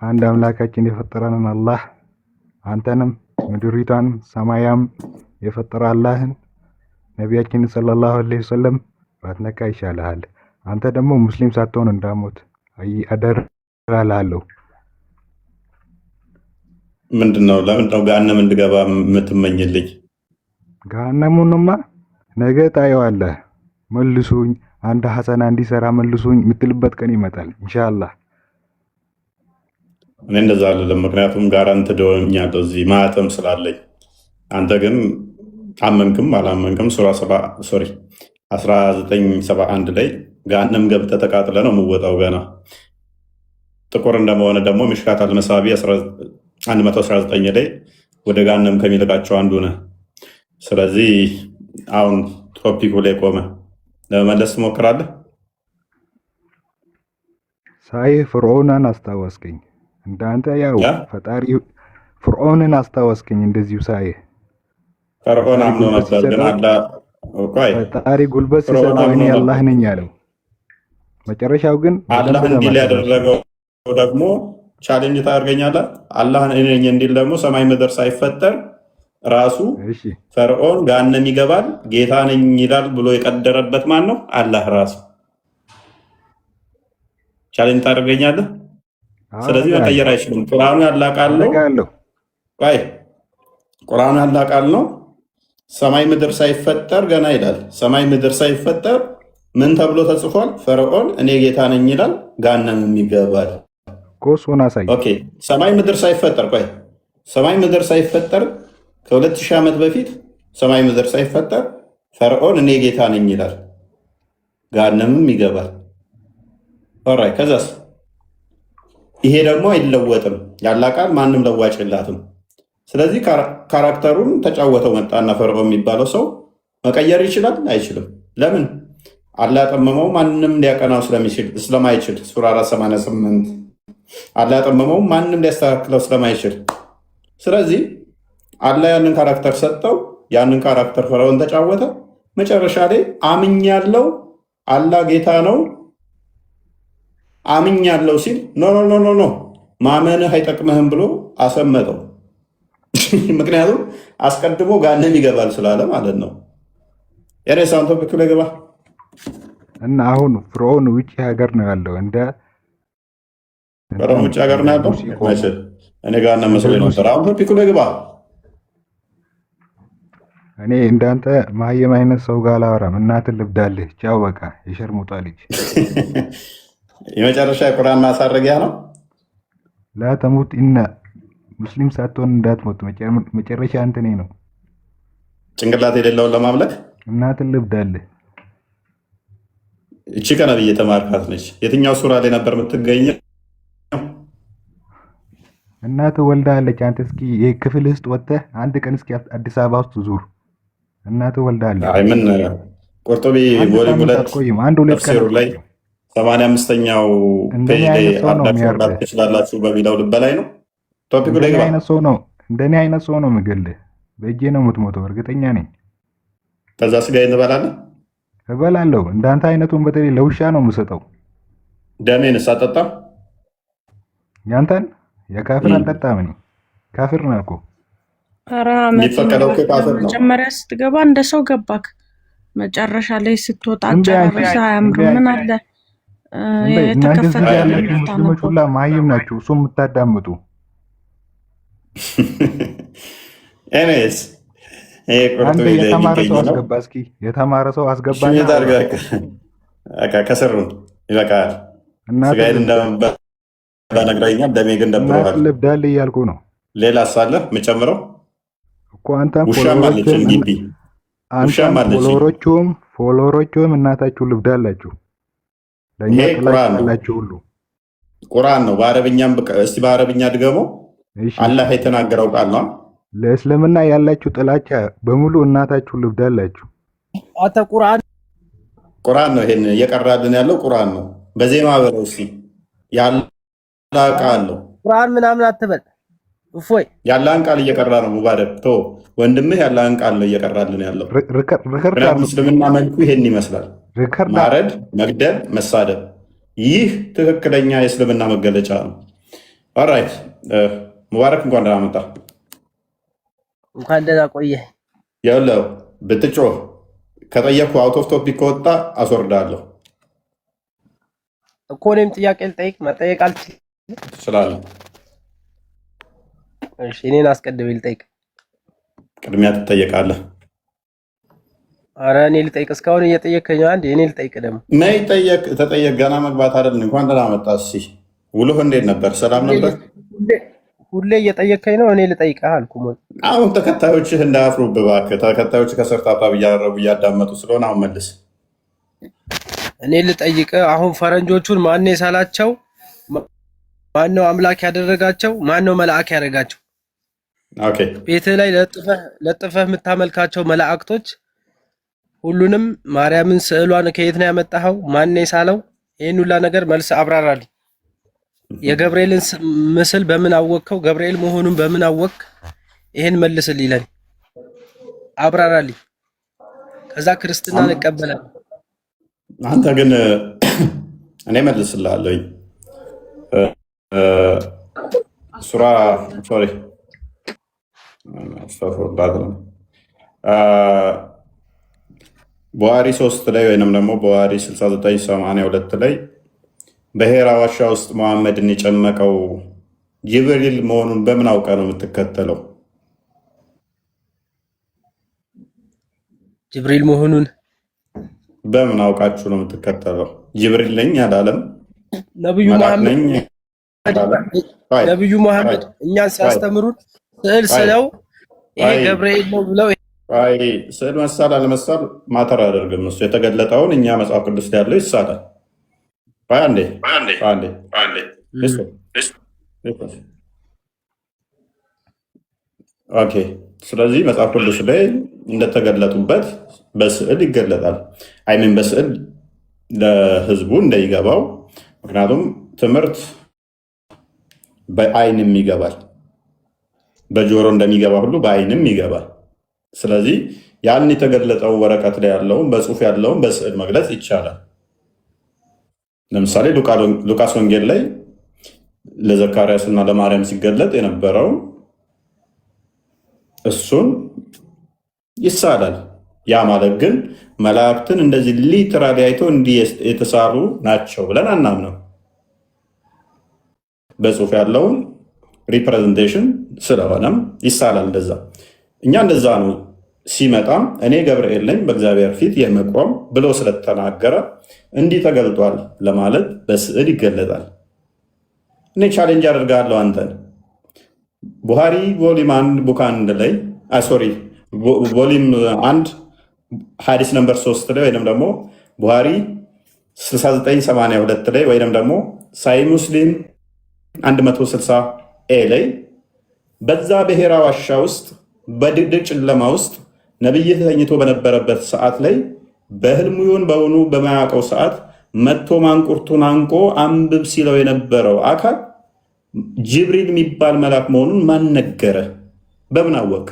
አንድ አምላካችን የፈጠረንን አላህ አንተንም ምድሪቷንም ሰማያም የፈጠረ አላህን ነቢያችን ሰለላሁ ዐለይሂ ወሰለም ባትነካ ይሻልሃል። አንተ ደግሞ ሙስሊም ሳትሆን እንዳሞት አደራልሃለሁ። ምንድነው? ለምንድነው ገሃነም እንድገባ የምትመኝልኝ? ገሃነሙንማ ነገ ታየዋለህ። መልሱኝ፣ አንድ ሐሰና እንዲሰራ መልሱኝ የምትልበት ቀን ይመጣል ኢንሻአላህ። እኔ እንደዛ አይደለም። ምክንያቱም ጋራንትድ ሆኛለሁ እዚህ ማህተም ስላለኝ። አንተ ግን አመንክም አላመንክም ሱራ 1971 ላይ ገሃነም ገብተህ ተቃጥለህ ነው የምወጣው። ገና ጥቁር እንደመሆነ ደግሞ ሚሽካት አልመሳቢ 119 ላይ ወደ ገሃነም ከሚልካቸው አንዱ ነህ። ስለዚህ አሁን ቶፒኩ ላይ ቆመ ለመመለስ ትሞክራለህ። ሳይ ፍርዖንን አስታወስከኝ። እንዳንተ ያው ፈጣሪ ፍርዖንን አስታወስከኝ። እንደዚሁ ሳይ ፈርዖን አምኖ ነበር፣ ግን ፈጣሪ ጉልበት ሲሰጠው እኔ አላህ ነኝ ያለው። መጨረሻው ግን አላህ እንዲል ያደረገው ደግሞ ቻሌንጅ ታደርገኛለህ። አላህ እኔ ነኝ እንዲል ደግሞ ሰማይ ምድር ሳይፈጠር ራሱ ፈርዖን ገሃነም ይገባል ጌታ ነኝ ይላል ብሎ የቀደረበት ማን ነው? አላህ ራሱ። ቻሌንጅ ታደርገኛለህ። ስለዚህ መቀየር አይችልም። ቁርአኑ ያላቃል ነው። ቁርአኑ ያላቃል ነው። ሰማይ ምድር ሳይፈጠር ገና ይላል። ሰማይ ምድር ሳይፈጠር ምን ተብሎ ተጽፏል? ፈርዖን እኔ ጌታ ነኝ ይላል ገሃነም ይገባል። ኮሶና ሳይ ኦኬ። ሰማይ ምድር ሳይፈጠር ሰማይ ምድር ሳይፈጠር ከ2000 ዓመት በፊት ሰማይ ምድር ሳይፈጠር ፈርዖን እኔ ጌታ ነኝ ይላል ገሃነምም ይገባል። ኦራይ ከዛስ ይሄ ደግሞ አይለወጥም። ያላቃል ማንም ለዋጭ የላትም። ስለዚህ ካራክተሩን ተጫወተው መጣና ፈርዖን የሚባለው ሰው መቀየር ይችላል? አይችልም። ለምን? አላህ ያጠመመው ማንም ሊያቀናው ስለማይችል ሱራ 488 አላህ ያጠመመው ማንም ሊያስተካክለው ስለማይችል፣ ስለዚህ አላህ ያንን ካራክተር ሰጠው። ያንን ካራክተር ፈርዖን ተጫወተ። መጨረሻ ላይ አምኛለው አላህ ጌታ ነው አምኛለው ሲል ኖ ኖ ኖ ኖ ማመንህ አይጠቅምህም ብሎ አሰመጠው። ምክንያቱም አስቀድሞ ገሃነም ይገባል ስላለ ማለት ነው። የሬሳን ቶፒክ ላይ ገባ እና አሁን ፍርዖን ውጭ ሀገር ነው ያለው። ፈርዖን ውጭ ሀገር ነው ያለው። እኔ ገሃነም መስሎኝ ነበር። አሁን ቶፒክ ላይ ገባ። እኔ እንዳንተ ማየም አይነት ሰው ጋር አላወራም። እናትን ልብዳልህ። ቻው በቃ የሸርሙጣ ልጅ። የመጨረሻ የቁርአን ማሳረጊያ ነው። ላተሙት እና ሙስሊም ሳትሆን እንዳትሞት። መጨረሻ አንተኔ ነው። ጭንቅላት የሌለውን ለማምለክ እናትን ልብዳልህ። እቺ ከነብይ የተማርካት ነች። የትኛው ሱራ ላይ ነበር የምትገኘው? እናትህ ወልዳለች። አንተ እስኪ ክፍል ውስጥ ወጥተህ አንድ ቀን እስኪ አዲስ አበባ ውስጥ ዙር። እናትህ ወልዳለች። አይ ምን ቁርጡቢ ቮሊዩም 2 አንድ ሁለት ቀን ተፍሲሩ ላይ 85ኛው ፔጅ ላይ አርዳችሁ መርዳት ትችላላችሁ በሚለው ልብ ላይ ነው ቶፒኩ ላይ እንደኔ አይነት ሰው ነው የምገልህ። በእጄ ነው የምትሞተው፣ እርግጠኛ ነኝ። ከዛ ስጋዬን ትበላለህ? እበላለሁ። እንዳንተ አይነቱን በተለይ ለውሻ ነው የምሰጠው። ደሜንስ አጠጣም? የካፍር አልጠጣም። እኔ ካፍር ነው እኮ። ኧረ መጀመሪያ ስትገባ እንደ ሰው ገባክ፣ መጨረሻ ላይ ስትወጣ ጨረሰ። ምን አለ የተከፈለ ሙስሊሞች ሁላ መሀይም ናችሁ፣ እሱ የምታዳምጡ። ኤኒዌይስ አንተ የተማረ ሰው አስገባ፣ እስኪ የተማረ ሰው አስገባ። ከስሩ ይበቃል። ስጋዬን እንደምበላ ነግረኸኛል፣ ደሜ ግን ደብሮሃል። ልብዳል እያልኩ ነው። ሌላ ሳለ የምጨምረው እኮ አንተም ውሻም አለችኝ ግቢ ውሻም አለችኝ። ፎሎወሮቹም እናታችሁ ልብዳላችሁ። ለእኛ ጥላላችሁ ሁሉ ቁርአን ነው። በአረብኛም እስቲ በአረብኛ ድገመው። አላህ የተናገረው ቃል ነው። ለእስልምና ያላችሁ ጥላቻ በሙሉ እናታችሁ ልብዳላችሁ። አተ ቁርአን ነው። ይሄን እየቀራልን ያለው ቁርአን ነው። በዜማ በለው እስቲ ያላ ቃል ነው። ቁርአን ምናምን አትበል። እፎይ ያላን ቃል እየቀራ ነው። ሙባረክ ቶ ወንድምህ ያላን ቃል ነው እየቀራልን ያለው። እስልምና መልኩ ይሄን ይመስላል። ማረድ፣ መግደል፣ መሳደብ። ይህ ትክክለኛ የእስልምና መገለጫ ነው። ኦራይት ሙባረክ እንኳን ደህና መጣ። እንኳን ደህና ቆየህ። ያለው ብትጮህ ከጠየቅኩ አውት ኦፍ ቶፒክ ከወጣ አስወርዳለሁ እኮ። እኔም ጥያቄ ልጠይቅ መጠየቅ አልችልም? ትችላለህ። እሺ እኔን አስቀድሜ ልጠይቅ? ቅድሚያ ትጠየቃለህ። አረ እኔ ልጠይቅ? እስካሁን እየጠየቀኝ ነው። አንዴ እኔ ልጠይቅ ደግሞ። ነይ ጠየቅ። ተጠየቅ። ገና መግባት አይደል? እንኳን ደህና መጣ። እሺ ውሎህ እንዴት ነበር? ሰላም ነበር? ሁሌ እየጠየቀኝ ነው። እኔ ልጠይቅህ አልኩ። አሁን ተከታዮችህ እንዳያፍሩብህ እባክህ። ተከታዮች ከስር ታብታብ እያደረጉ እያዳመጡ ስለሆነ አሁን መልስ። እኔ ልጠይቅህ አሁን ፈረንጆቹን ማን የሳላቸው? ማነው አምላክ ያደረጋቸው? ማነው መልአክ ያደረጋቸው? ኦኬ ቤትህ ላይ ለጥፈህ የምታመልካቸው መላእክቶች ሁሉንም ማርያምን ስዕሏን ከየት ነው ያመጣኸው? ማን የሳለው? ይህን ሁላ ነገር መልስ አብራራልኝ። የገብርኤልን ምስል በምን አወቅከው? ገብርኤል መሆኑን በምን አወቅ? ይሄን መልስልኝ፣ ለኔ አብራራልኝ። ከዛ ክርስትና እንቀበላለን። አንተ ግን እኔ መልስልሃለሁ። ሱራ ሶሪ በዋሪ 3 ላይ ወይንም ደግሞ በዋሪ 6982 ላይ በሄራ ዋሻ ውስጥ መሐመድን የጨመቀው ጅብሪል መሆኑን በምን አውቀ ነው የምትከተለው? ጅብሪል መሆኑን በምን አውቃችሁ ነው የምትከተለው? ጅብሪል ነኝ አላለም። ነብዩ መሐመድ እኛን ሲያስተምሩን ስዕል ስለው ይሄ ገብርኤል ነው ብለው ስዕል መሳል አለመሳል ማተር አያደርግም። እሱ የተገለጠውን እኛ መጽሐፍ ቅዱስ ላይ ያለው ይሳላል። አንዴ ኦኬ። ስለዚህ መጽሐፍ ቅዱስ ላይ እንደተገለጡበት በስዕል ይገለጣል። አይምን በስዕል ለህዝቡ እንዳይገባው። ምክንያቱም ትምህርት በአይንም ይገባል፣ በጆሮ እንደሚገባ ሁሉ በአይንም ይገባል። ስለዚህ ያን የተገለጠው ወረቀት ላይ ያለውን በጽሁፍ ያለውን በስዕል መግለጽ ይቻላል። ለምሳሌ ሉቃስ ወንጌል ላይ ለዘካርያስ እና ለማርያም ሲገለጥ የነበረው እሱን ይሳላል። ያ ማለት ግን መላእክትን እንደዚህ ሊትራሊ አይተው እንዲህ የተሳሉ ናቸው ብለን አናምነው። በጽሁፍ ያለውን ሪፕሬዘንቴሽን ስለሆነም ይሳላል። እንደዛ እኛ እንደዛ ነው። ሲመጣም እኔ ገብርኤል ነኝ በእግዚአብሔር ፊት የመቆም ብሎ ስለተናገረ እንዲህ ተገልጧል ለማለት በስዕል ይገለጣል። እኔ ቻሌንጅ አድርጋለሁ አንተን ቡሃሪ ቮሊም 1 ቡክ 1 ላይ ቮሊም 1 ሀዲስ ነምበር 3 ላይ ወይም ደግሞ ቡሃሪ 6982 ላይ ወይም ደግሞ ሳይ ሙስሊም 160 ላይ በዛ ብሔራ ዋሻ ውስጥ በድቅድቅ ጨለማ ውስጥ ነብይህ ተኝቶ በነበረበት ሰዓት ላይ በህልሙ ይሁን በእውኑ በማያውቀው ሰዓት መጥቶ ማንቁርቱን አንቆ አንብብ ሲለው የነበረው አካል ጅብሪል የሚባል መልአክ መሆኑን ማን ነገረ? በምን አወቅ?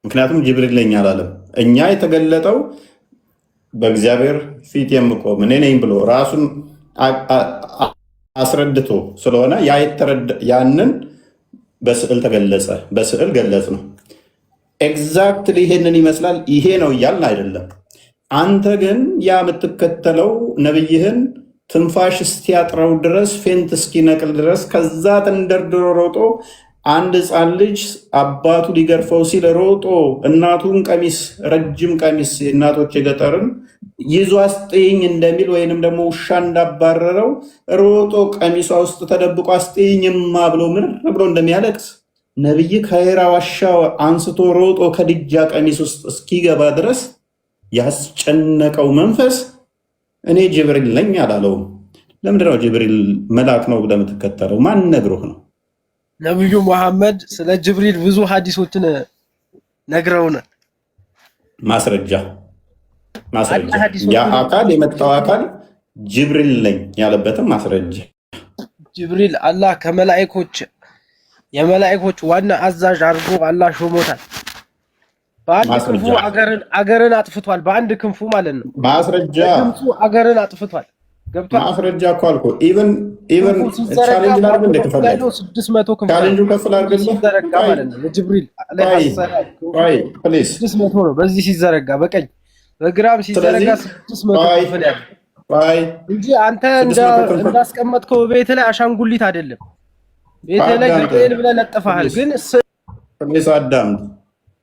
ምክንያቱም ጅብሪል ለኛ አላለም። እኛ የተገለጠው በእግዚአብሔር ፊት የምቆም እኔ ነኝ ብሎ ራሱን አስረድቶ ስለሆነ ያንን በስዕል ተገለጸ፣ በስዕል ገለጽ ነው። ኤግዛክትሊ ይሄንን ይመስላል። ይሄ ነው እያልን አይደለም። አንተ ግን ያ የምትከተለው ነብይህን ትንፋሽ እስኪያጥረው ድረስ ፌንት እስኪነቅል ድረስ ከዛ ተንደርድሮ ሮጦ አንድ ሕፃን ልጅ አባቱ ሊገርፈው ሲል ሮጦ እናቱን ቀሚስ፣ ረጅም ቀሚስ የእናቶች የገጠርን ይዞ አስጥይኝ እንደሚል ወይንም ደግሞ ውሻ እንዳባረረው ሮጦ ቀሚሷ ውስጥ ተደብቆ አስጥይኝማ ብሎ ምር ብሎ እንደሚያለቅስ ነቢይ ከሄራ ዋሻ አንስቶ ሮጦ ከድጃ ቀሚስ ውስጥ እስኪገባ ድረስ ያስጨነቀው መንፈስ እኔ ጅብሪል ነኝ አላለውም። ለምንድነው ጅብሪል መልአክ ነው ብለህ የምትከተለው? ማን ነግሮህ ነው? ነብዩ መሐመድ ስለ ጅብሪል ብዙ ሐዲሶችን ነግረውናል። ማስረጃ ያ አካል የመጣው አካል ጅብሪል ነኝ ያለበትም ማስረጃ። ጅብሪል አላህ የመላእክቶች ዋና አዛዥ አድርጎ አላህ ሾሞታል። በአንድ ክንፉ አገርን አጥፍቷል። በአንድ ክንፉ ማለት ነው። ማስረጃ ክንፉ አገርን አጥፍቷል። ገብቷል። ማስረጃ እኮ አልኩህ። ኢቭን ቻሌንጅ ላድርግ እንደ ከፈለግ 600 ክንፍ ቻሌንጁ ከፍ ላድርግልህ ማለት ነው። ለጅብሪል አለይሂ ሰላም 600 ነው። በዚህ ሲዘረጋ በቀኝ በግራም ሲዘረጋ 600 ክንፍ ነው እንጂ አንተ እንዳስቀመጥከው ቤት ላይ አሻንጉሊት አይደለም። ቤት ላይ ገብርኤል ብለህ ለጥፈሃል። ግን ፕሊስ አዳምጥ።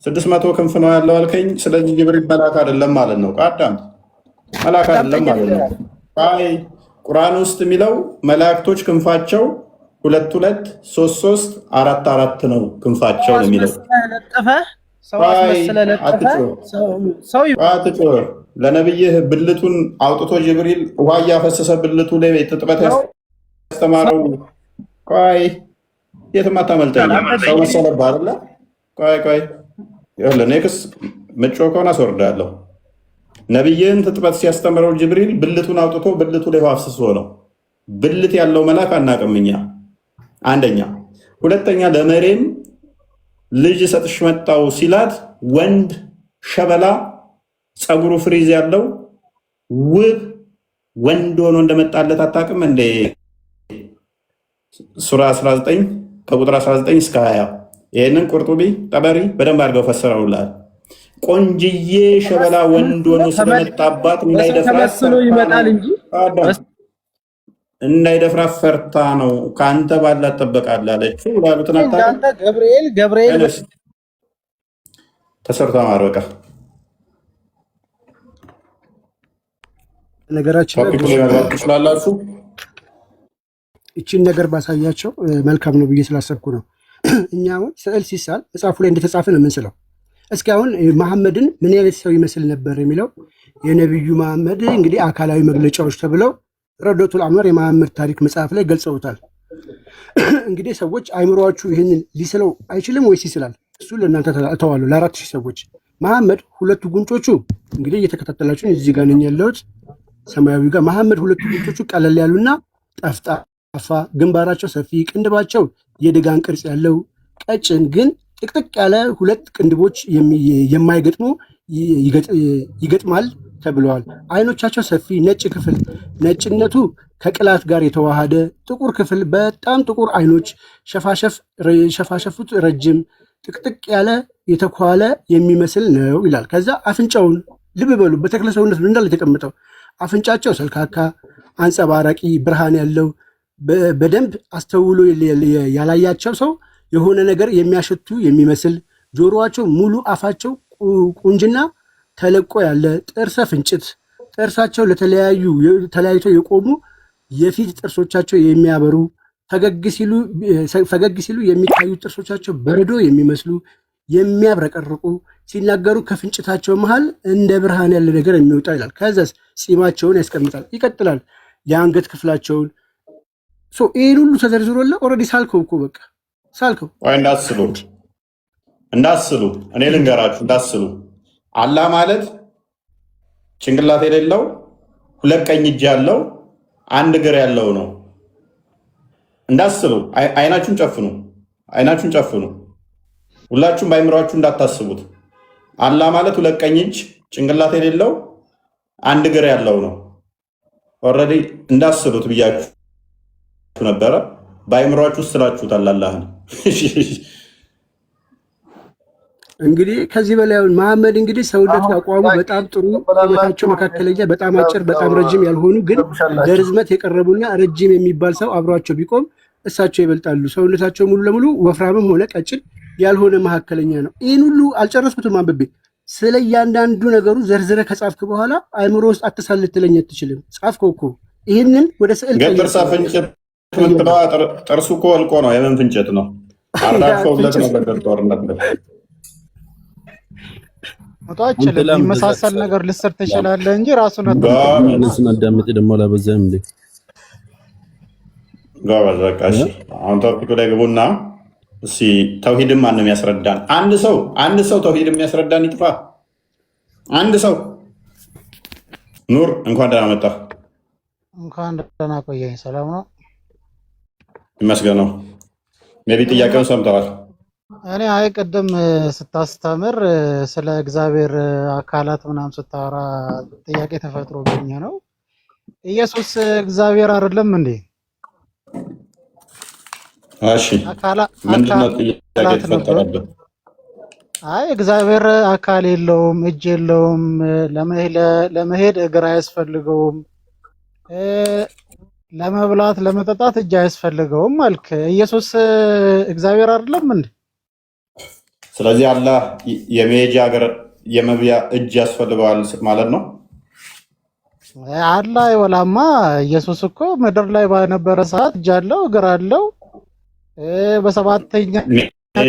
600 ክንፍ ነው ያለው አልከኝ። ስለዚህ ጅብሪል መልአክ አይደለም ማለት ነው። አዳምጥ። መልአክ አይደለም ማለት ነው። ቁርአን ውስጥ የሚለው መላእክቶች ክንፋቸው 2 2 3 3 4 4 ነው ክንፋቸው ነው የሚለው። ለነብይህ ብልቱን አውጥቶ ጅብሪል ውሃ እያፈሰሰ ብልቱ ላይ ትጥበት ያስተማረው። ቆይ የትም አታመልጠኝም። ሰው መሰለብህ አይደለ? ቆይ ኔክስ ምጮ ከሆነ አስወርዳለሁ። ነብይህን ትጥበት ሲያስተምረው ጅብሪል ብልቱን አውጥቶ ብልቱ ላይ ውሃ አፍስሶ ነው። ብልት ያለው መልአክ አናውቅም እኛ። አንደኛ። ሁለተኛ ለመሬም ልጅ ሰጥሽ መጣው ሲላት ወንድ ሸበላ ፀጉሩ ፍሪዝ ያለው ውብ ወንድ ሆኖ እንደመጣለት አታውቅም እንዴ? ሱራ 19 ከቁጥር 19 እስከ 20 ይህንን ቁርጡቢ ጠበሪ በደንብ አድርገው ፈሰረውላል። ቆንጅዬ ሸበላ ወንድ ሆኖ ስለመጣባት እንዳይደፍራት ፈርታ ነው። ከአንተ ባላት ትጠበቃለህ አለችው ላሉትን ገብርኤል ተሰርቶ ማር በቃ ነገራችን ትችላላችሁ። እቺን ነገር ባሳያቸው መልካም ነው ብዬ ስላሰብኩ ነው። እኛ አሁን ስዕል ሲሳል መጽሐፉ ላይ እንደተጻፈ ነው የምንስለው። እስኪ አሁን መሐመድን ምን አይነት ሰው ይመስል ነበር የሚለው የነቢዩ መሐመድ እንግዲህ አካላዊ መግለጫዎች ተብለው ረዶቱል አንዋር የመሐመድ ታሪክ መጽሐፍ ላይ ገልጸውታል። እንግዲህ ሰዎች አይምሯችሁ ይህንን ሊስለው አይችልም ወይስ ይስላል? እሱ ለእናንተ እተዋለሁ። ለ4000 ሰዎች መሐመድ ሁለቱ ጉንጮቹ እንግዲህ እየተከታተላችሁን እዚህ ጋር ነኝ ያለሁት ሰማያዊ ጋር መሐመድ ሁለቱ ጉንጮቹ ቀለል ያሉና ጠፍጣፋ፣ ግንባራቸው ሰፊ፣ ቅንድባቸው የደጋን ቅርጽ ያለው ቀጭን ግን ጥቅጥቅ ያለ ሁለት ቅንድቦች የማይገጥሙ ይገጥማል ተብለዋል። አይኖቻቸው ሰፊ፣ ነጭ ክፍል ነጭነቱ ከቅላት ጋር የተዋሃደ ጥቁር ክፍል፣ በጣም ጥቁር አይኖች፣ ሸፋሸፉት ረጅም ጥቅጥቅ ያለ የተኳለ የሚመስል ነው ይላል። ከዛ አፍንጫውን ልብ በሉ፣ በተክለ ሰውነት እንዳለ የተቀመጠው አፍንጫቸው ሰልካካ፣ አንጸባራቂ ብርሃን ያለው በደንብ አስተውሎ ያላያቸው ሰው የሆነ ነገር የሚያሸቱ የሚመስል ጆሮአቸው ሙሉ፣ አፋቸው ቁንጅና ተለቆ ያለ ጥርሰ ፍንጭት፣ ጥርሳቸው ተለያይቶ የቆሙ የፊት ጥርሶቻቸው የሚያበሩ ፈገግ ሲሉ የሚታዩ ጥርሶቻቸው በረዶ የሚመስሉ የሚያብረቀርቁ፣ ሲናገሩ ከፍንጭታቸው መሃል እንደ ብርሃን ያለ ነገር የሚወጣ ይላል። ከዛስ ፂማቸውን ያስቀምጣል። ይቀጥላል። የአንገት ክፍላቸውን ይህን ሁሉ ተዘርዝሮልህ ኦልሬዲ ሳልከው እኮ በቃ ሳልከው። ወይ እንዳስሉ እኔ ልንገራችሁ፣ እንዳስሉ አላህ ማለት ጭንቅላት የሌለው 2 ቀኝ እጅ ያለው 1 እግር ያለው ነው። እንዳስሉ አይናችሁን ጨፍኑ። ሁላችሁም በአይምሯችሁ እንዳታስቡት። አላህ ማለት 2 ቀኝ እጅ ጭንቅላት የሌለው 1 እግር ያለው ነው። ኦልሬዲ እንዳስሉት ብያችሁ ነበረ። በአይምሯችሁ ውስጥ ስላችሁታል አላህን። እንግዲህ ከዚህ በላይ መሐመድ እንግዲህ ሰውነት አቋሙ በጣም ጥሩ፣ ቁመታቸው መካከለኛ፣ በጣም አጭር፣ በጣም ረጅም ያልሆኑ ግን ለርዝመት የቀረቡና ረጅም የሚባል ሰው አብሯቸው ቢቆም እሳቸው ይበልጣሉ። ሰውነታቸው ሙሉ ለሙሉ ወፍራምም ሆነ ቀጭን ያልሆነ መካከለኛ ነው። ይህን ሁሉ አልጨረስኩትም አንብቤ። ስለ እያንዳንዱ ነገሩ ዘርዝረ ከጻፍክ በኋላ አይምሮ ውስጥ አትሳል ልትለኝ አትችልም። ጻፍከው እኮ ይህንን ወደ ስዕል ጥርሳ ፍንጭት ጥርሱ እኮ ወልቆ ነው። የምን ፍንጭት ነው? አራግፈውለት ነው በገር ጦርነት ነው። የሚመሳሰል ነገር ልስር ትችላለህ እንጂ ራሱን አዳምጥ ደግሞ አላበዛም እንዴ? ጋባዝ በቃ እሺ። አሁን ቶፒኩ ላይ ግቡና እስኪ ተውሂድን ማን ነው የሚያስረዳን? አንድ ሰው ተውሂድን የሚያስረዳን ይጥፋ። አንድ ሰው ኑር፣ እንኳን ደህና መጣ። እንኳን ደህና ቆየኝ። ሰላም ነው ይመስገነው። ሜቢ ጥያቄውን ሰምተዋል። እኔ ቅድም ስታስተምር ስለ እግዚአብሔር አካላት ምናምን ስታወራ ጥያቄ ተፈጥሮብኝ ነው። ኢየሱስ እግዚአብሔር አይደለም እንዴ? እሺ ምንድነው ጥያቄ የተፈጠረበት? እግዚአብሔር አካል የለውም፣ እጅ የለውም፣ ለመሄድ እግር አያስፈልገውም፣ ለመብላት ለመጠጣት እጅ አያስፈልገውም አልክ። ኢየሱስ እግዚአብሔር አይደለም እንዴ? ስለዚህ አላህ የመሄጃ እግር የመብያ እጅ ያስፈልገዋል ማለት ነው? አላህ ይወላማ። ኢየሱስ እኮ ምድር ላይ ባነበረ ሰዓት እጅ አለው፣ እግር አለው፣ በሰባተኛ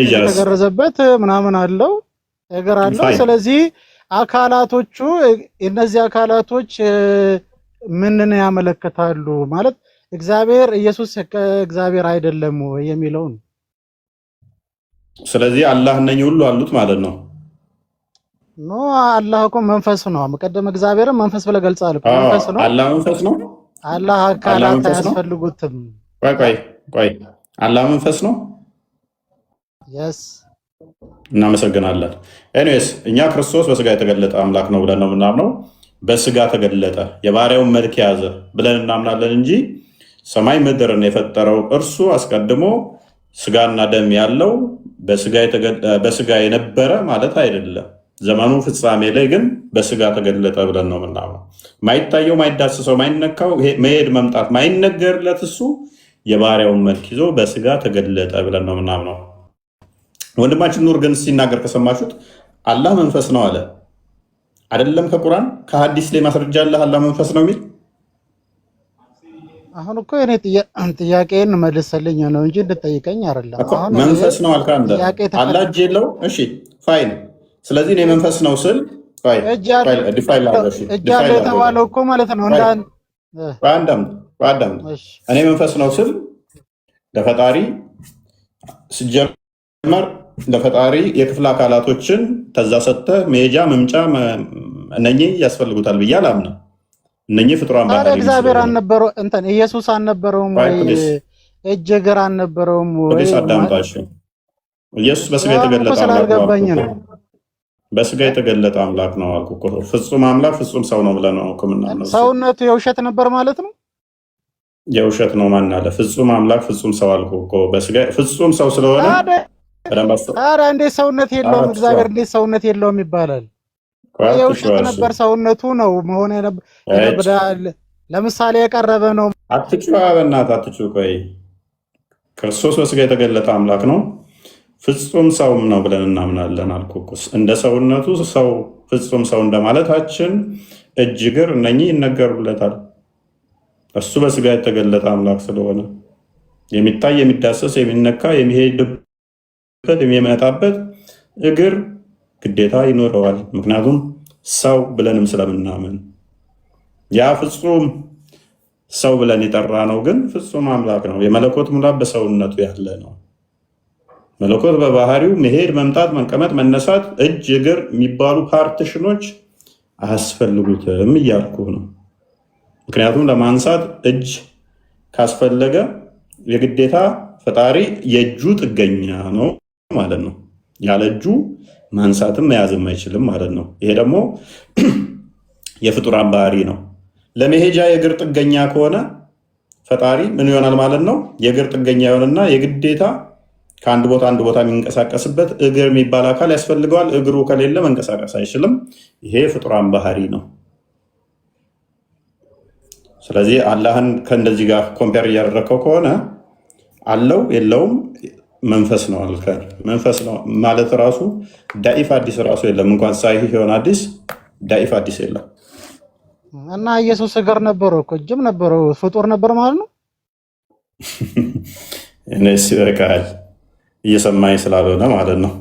የተገረዘበት ምናምን አለው፣ እግር አለው። ስለዚህ አካላቶቹ እነዚህ አካላቶች ምንን ያመለክታሉ ማለት እግዚአብሔር ኢየሱስ ከእግዚአብሔር አይደለም የሚለው ነው። ስለዚህ አላህ እነኚህ ሁሉ አሉት ማለት ነው። ኖ አላህ እኮ መንፈስ ነው። ቀደም እግዚአብሔርን መንፈስ ብለህ ገልጸሃል እኮ። መንፈስ ነው። አላህ መንፈስ ነው። አላህ አካላት አያስፈልጉትም። ቆይ አላህ መንፈስ ነው። የስ እናመሰግናለን። ኤኒዌይስ እኛ ክርስቶስ በስጋ የተገለጠ አምላክ ነው ብለን ነው የምናምነው። በስጋ ተገለጠ የባሪያውን መልክ ያዘ ብለን እናምናለን እንጂ ሰማይ ምድርን የፈጠረው እርሱ አስቀድሞ ስጋና ደም ያለው በስጋ የነበረ ማለት አይደለም። ዘመኑ ፍጻሜ ላይ ግን በስጋ ተገለጠ ብለን ነው የምናምነው። ማይታየው፣ ማይዳስሰው፣ ማይነካው፣ መሄድ መምጣት ማይነገርለት እሱ የባሪያውን መልክ ይዞ በስጋ ተገለጠ ብለን ነው የምናምነው። ወንድማችን ኑር ግን ሲናገር ከሰማችሁት አላህ መንፈስ ነው አለ አይደለም? ከቁርአን ከሐዲስ ላይ ማስረጃ አለ አላህ መንፈስ ነው የሚል? አሁን እኮ እኔ ጥያቄን መልሰልኝ ነው እንጂ እንድጠይቀኝ አይደለም። አሁን መንፈስ ነው አልካ አንተ። አላህ እጅ የለው? እሺ ፋይን። ስለዚህ እኔ መንፈስ ነው ስል እጅ ያለው የተባለው እኮ ማለት ነው በአዳም እኔ መንፈስ ነው ስል ለፈጣሪ ሲጀመር ለፈጣሪ የክፍል አካላቶችን ተዛ ሰጥተህ መሄጃ መምጫ እነኚህ ያስፈልጉታል ብዬ አላምንም። እነኚህ ፍጡራን ባህሪ እግዚአብሔር አልነበረው እንትን ኢየሱስ አልነበረውም ወይ? እጅ እግር አልነበረውም ወይ? አዳምጣሽ ኢየሱስ በስጋ የተገለጠ አምላክ ነው። በስጋ የተገለጠ አምላክ ነው አልኩ እኮ። ፍጹም አምላክ ፍጹም ሰው ነው ብለህ ነው ከምናምነው። ሰውነቱ የውሸት ነበር ማለት ነው? የውሸት ነው ማን አለ? ፍጹም አምላክ ፍጹም ሰው አልኩ እኮ። በስጋ ፍጹም ሰው ስለሆነ ኧረ እንዴት ሰውነት የለውም? እግዚአብሔር እንዴት ሰውነት የለውም ይባላል? የውሸት ነበር ሰውነቱ ነው መሆን ለምሳሌ የቀረበ ነው። አትጩህ በእናትህ አትጩህ። ቆይ ክርስቶስ በስጋ የተገለጠ አምላክ ነው ፍጹም ሰውም ነው ብለን እናምናለን አልኩ እኮ። እንደ ሰውነቱ ሰው ፍጹም ሰው እንደማለታችን እጅ እግር እነኚህ ይነገሩለታል። እሱ በስጋ የተገለጠ አምላክ ስለሆነ የሚታይ የሚዳሰስ የሚነካ የሚሄድበት የሚመጣበት እግር ግዴታ ይኖረዋል። ምክንያቱም ሰው ብለንም ስለምናምን ያ ፍጹም ሰው ብለን የጠራ ነው ግን ፍጹም አምላክ ነው። የመለኮት ሙላት በሰውነቱ ያለ ነው። መለኮት በባህሪው መሄድ፣ መምጣት፣ መቀመጥ፣ መነሳት፣ እጅ፣ እግር የሚባሉ ፓርቲሽኖች አያስፈልጉትም እያልኩ ነው። ምክንያቱም ለማንሳት እጅ ካስፈለገ የግዴታ ፈጣሪ የእጁ ጥገኛ ነው ማለት ነው። ያለ እጁ ማንሳትም መያዝም አይችልም ማለት ነው። ይሄ ደግሞ የፍጡራን ባህሪ ነው። ለመሄጃ የእግር ጥገኛ ከሆነ ፈጣሪ ምን ይሆናል ማለት ነው? የእግር ጥገኛ ይሆንና የግዴታ ከአንድ ቦታ አንድ ቦታ የሚንቀሳቀስበት እግር የሚባል አካል ያስፈልገዋል። እግሩ ከሌለ መንቀሳቀስ አይችልም። ይሄ ፍጡራን ባህሪ ነው። ስለዚህ አላህን ከእንደዚህ ጋር ኮምፔር እያደረግከው ከሆነ አለው የለውም መንፈስ ነው አልከን። መንፈስ ነው ማለት ራሱ ዳኢፍ አዲስ ራሱ የለም። እንኳን ሳሂህ የሆነ አዲስ ዳኢፍ አዲስ የለም። እና ኢየሱስ እግር ነበረው እኮ እጅም ነበረው፣ ፍጡር ነበር ማለት ነው። እኔስ ይበቃል እየሰማኝ ስላልሆነ ማለት ነው።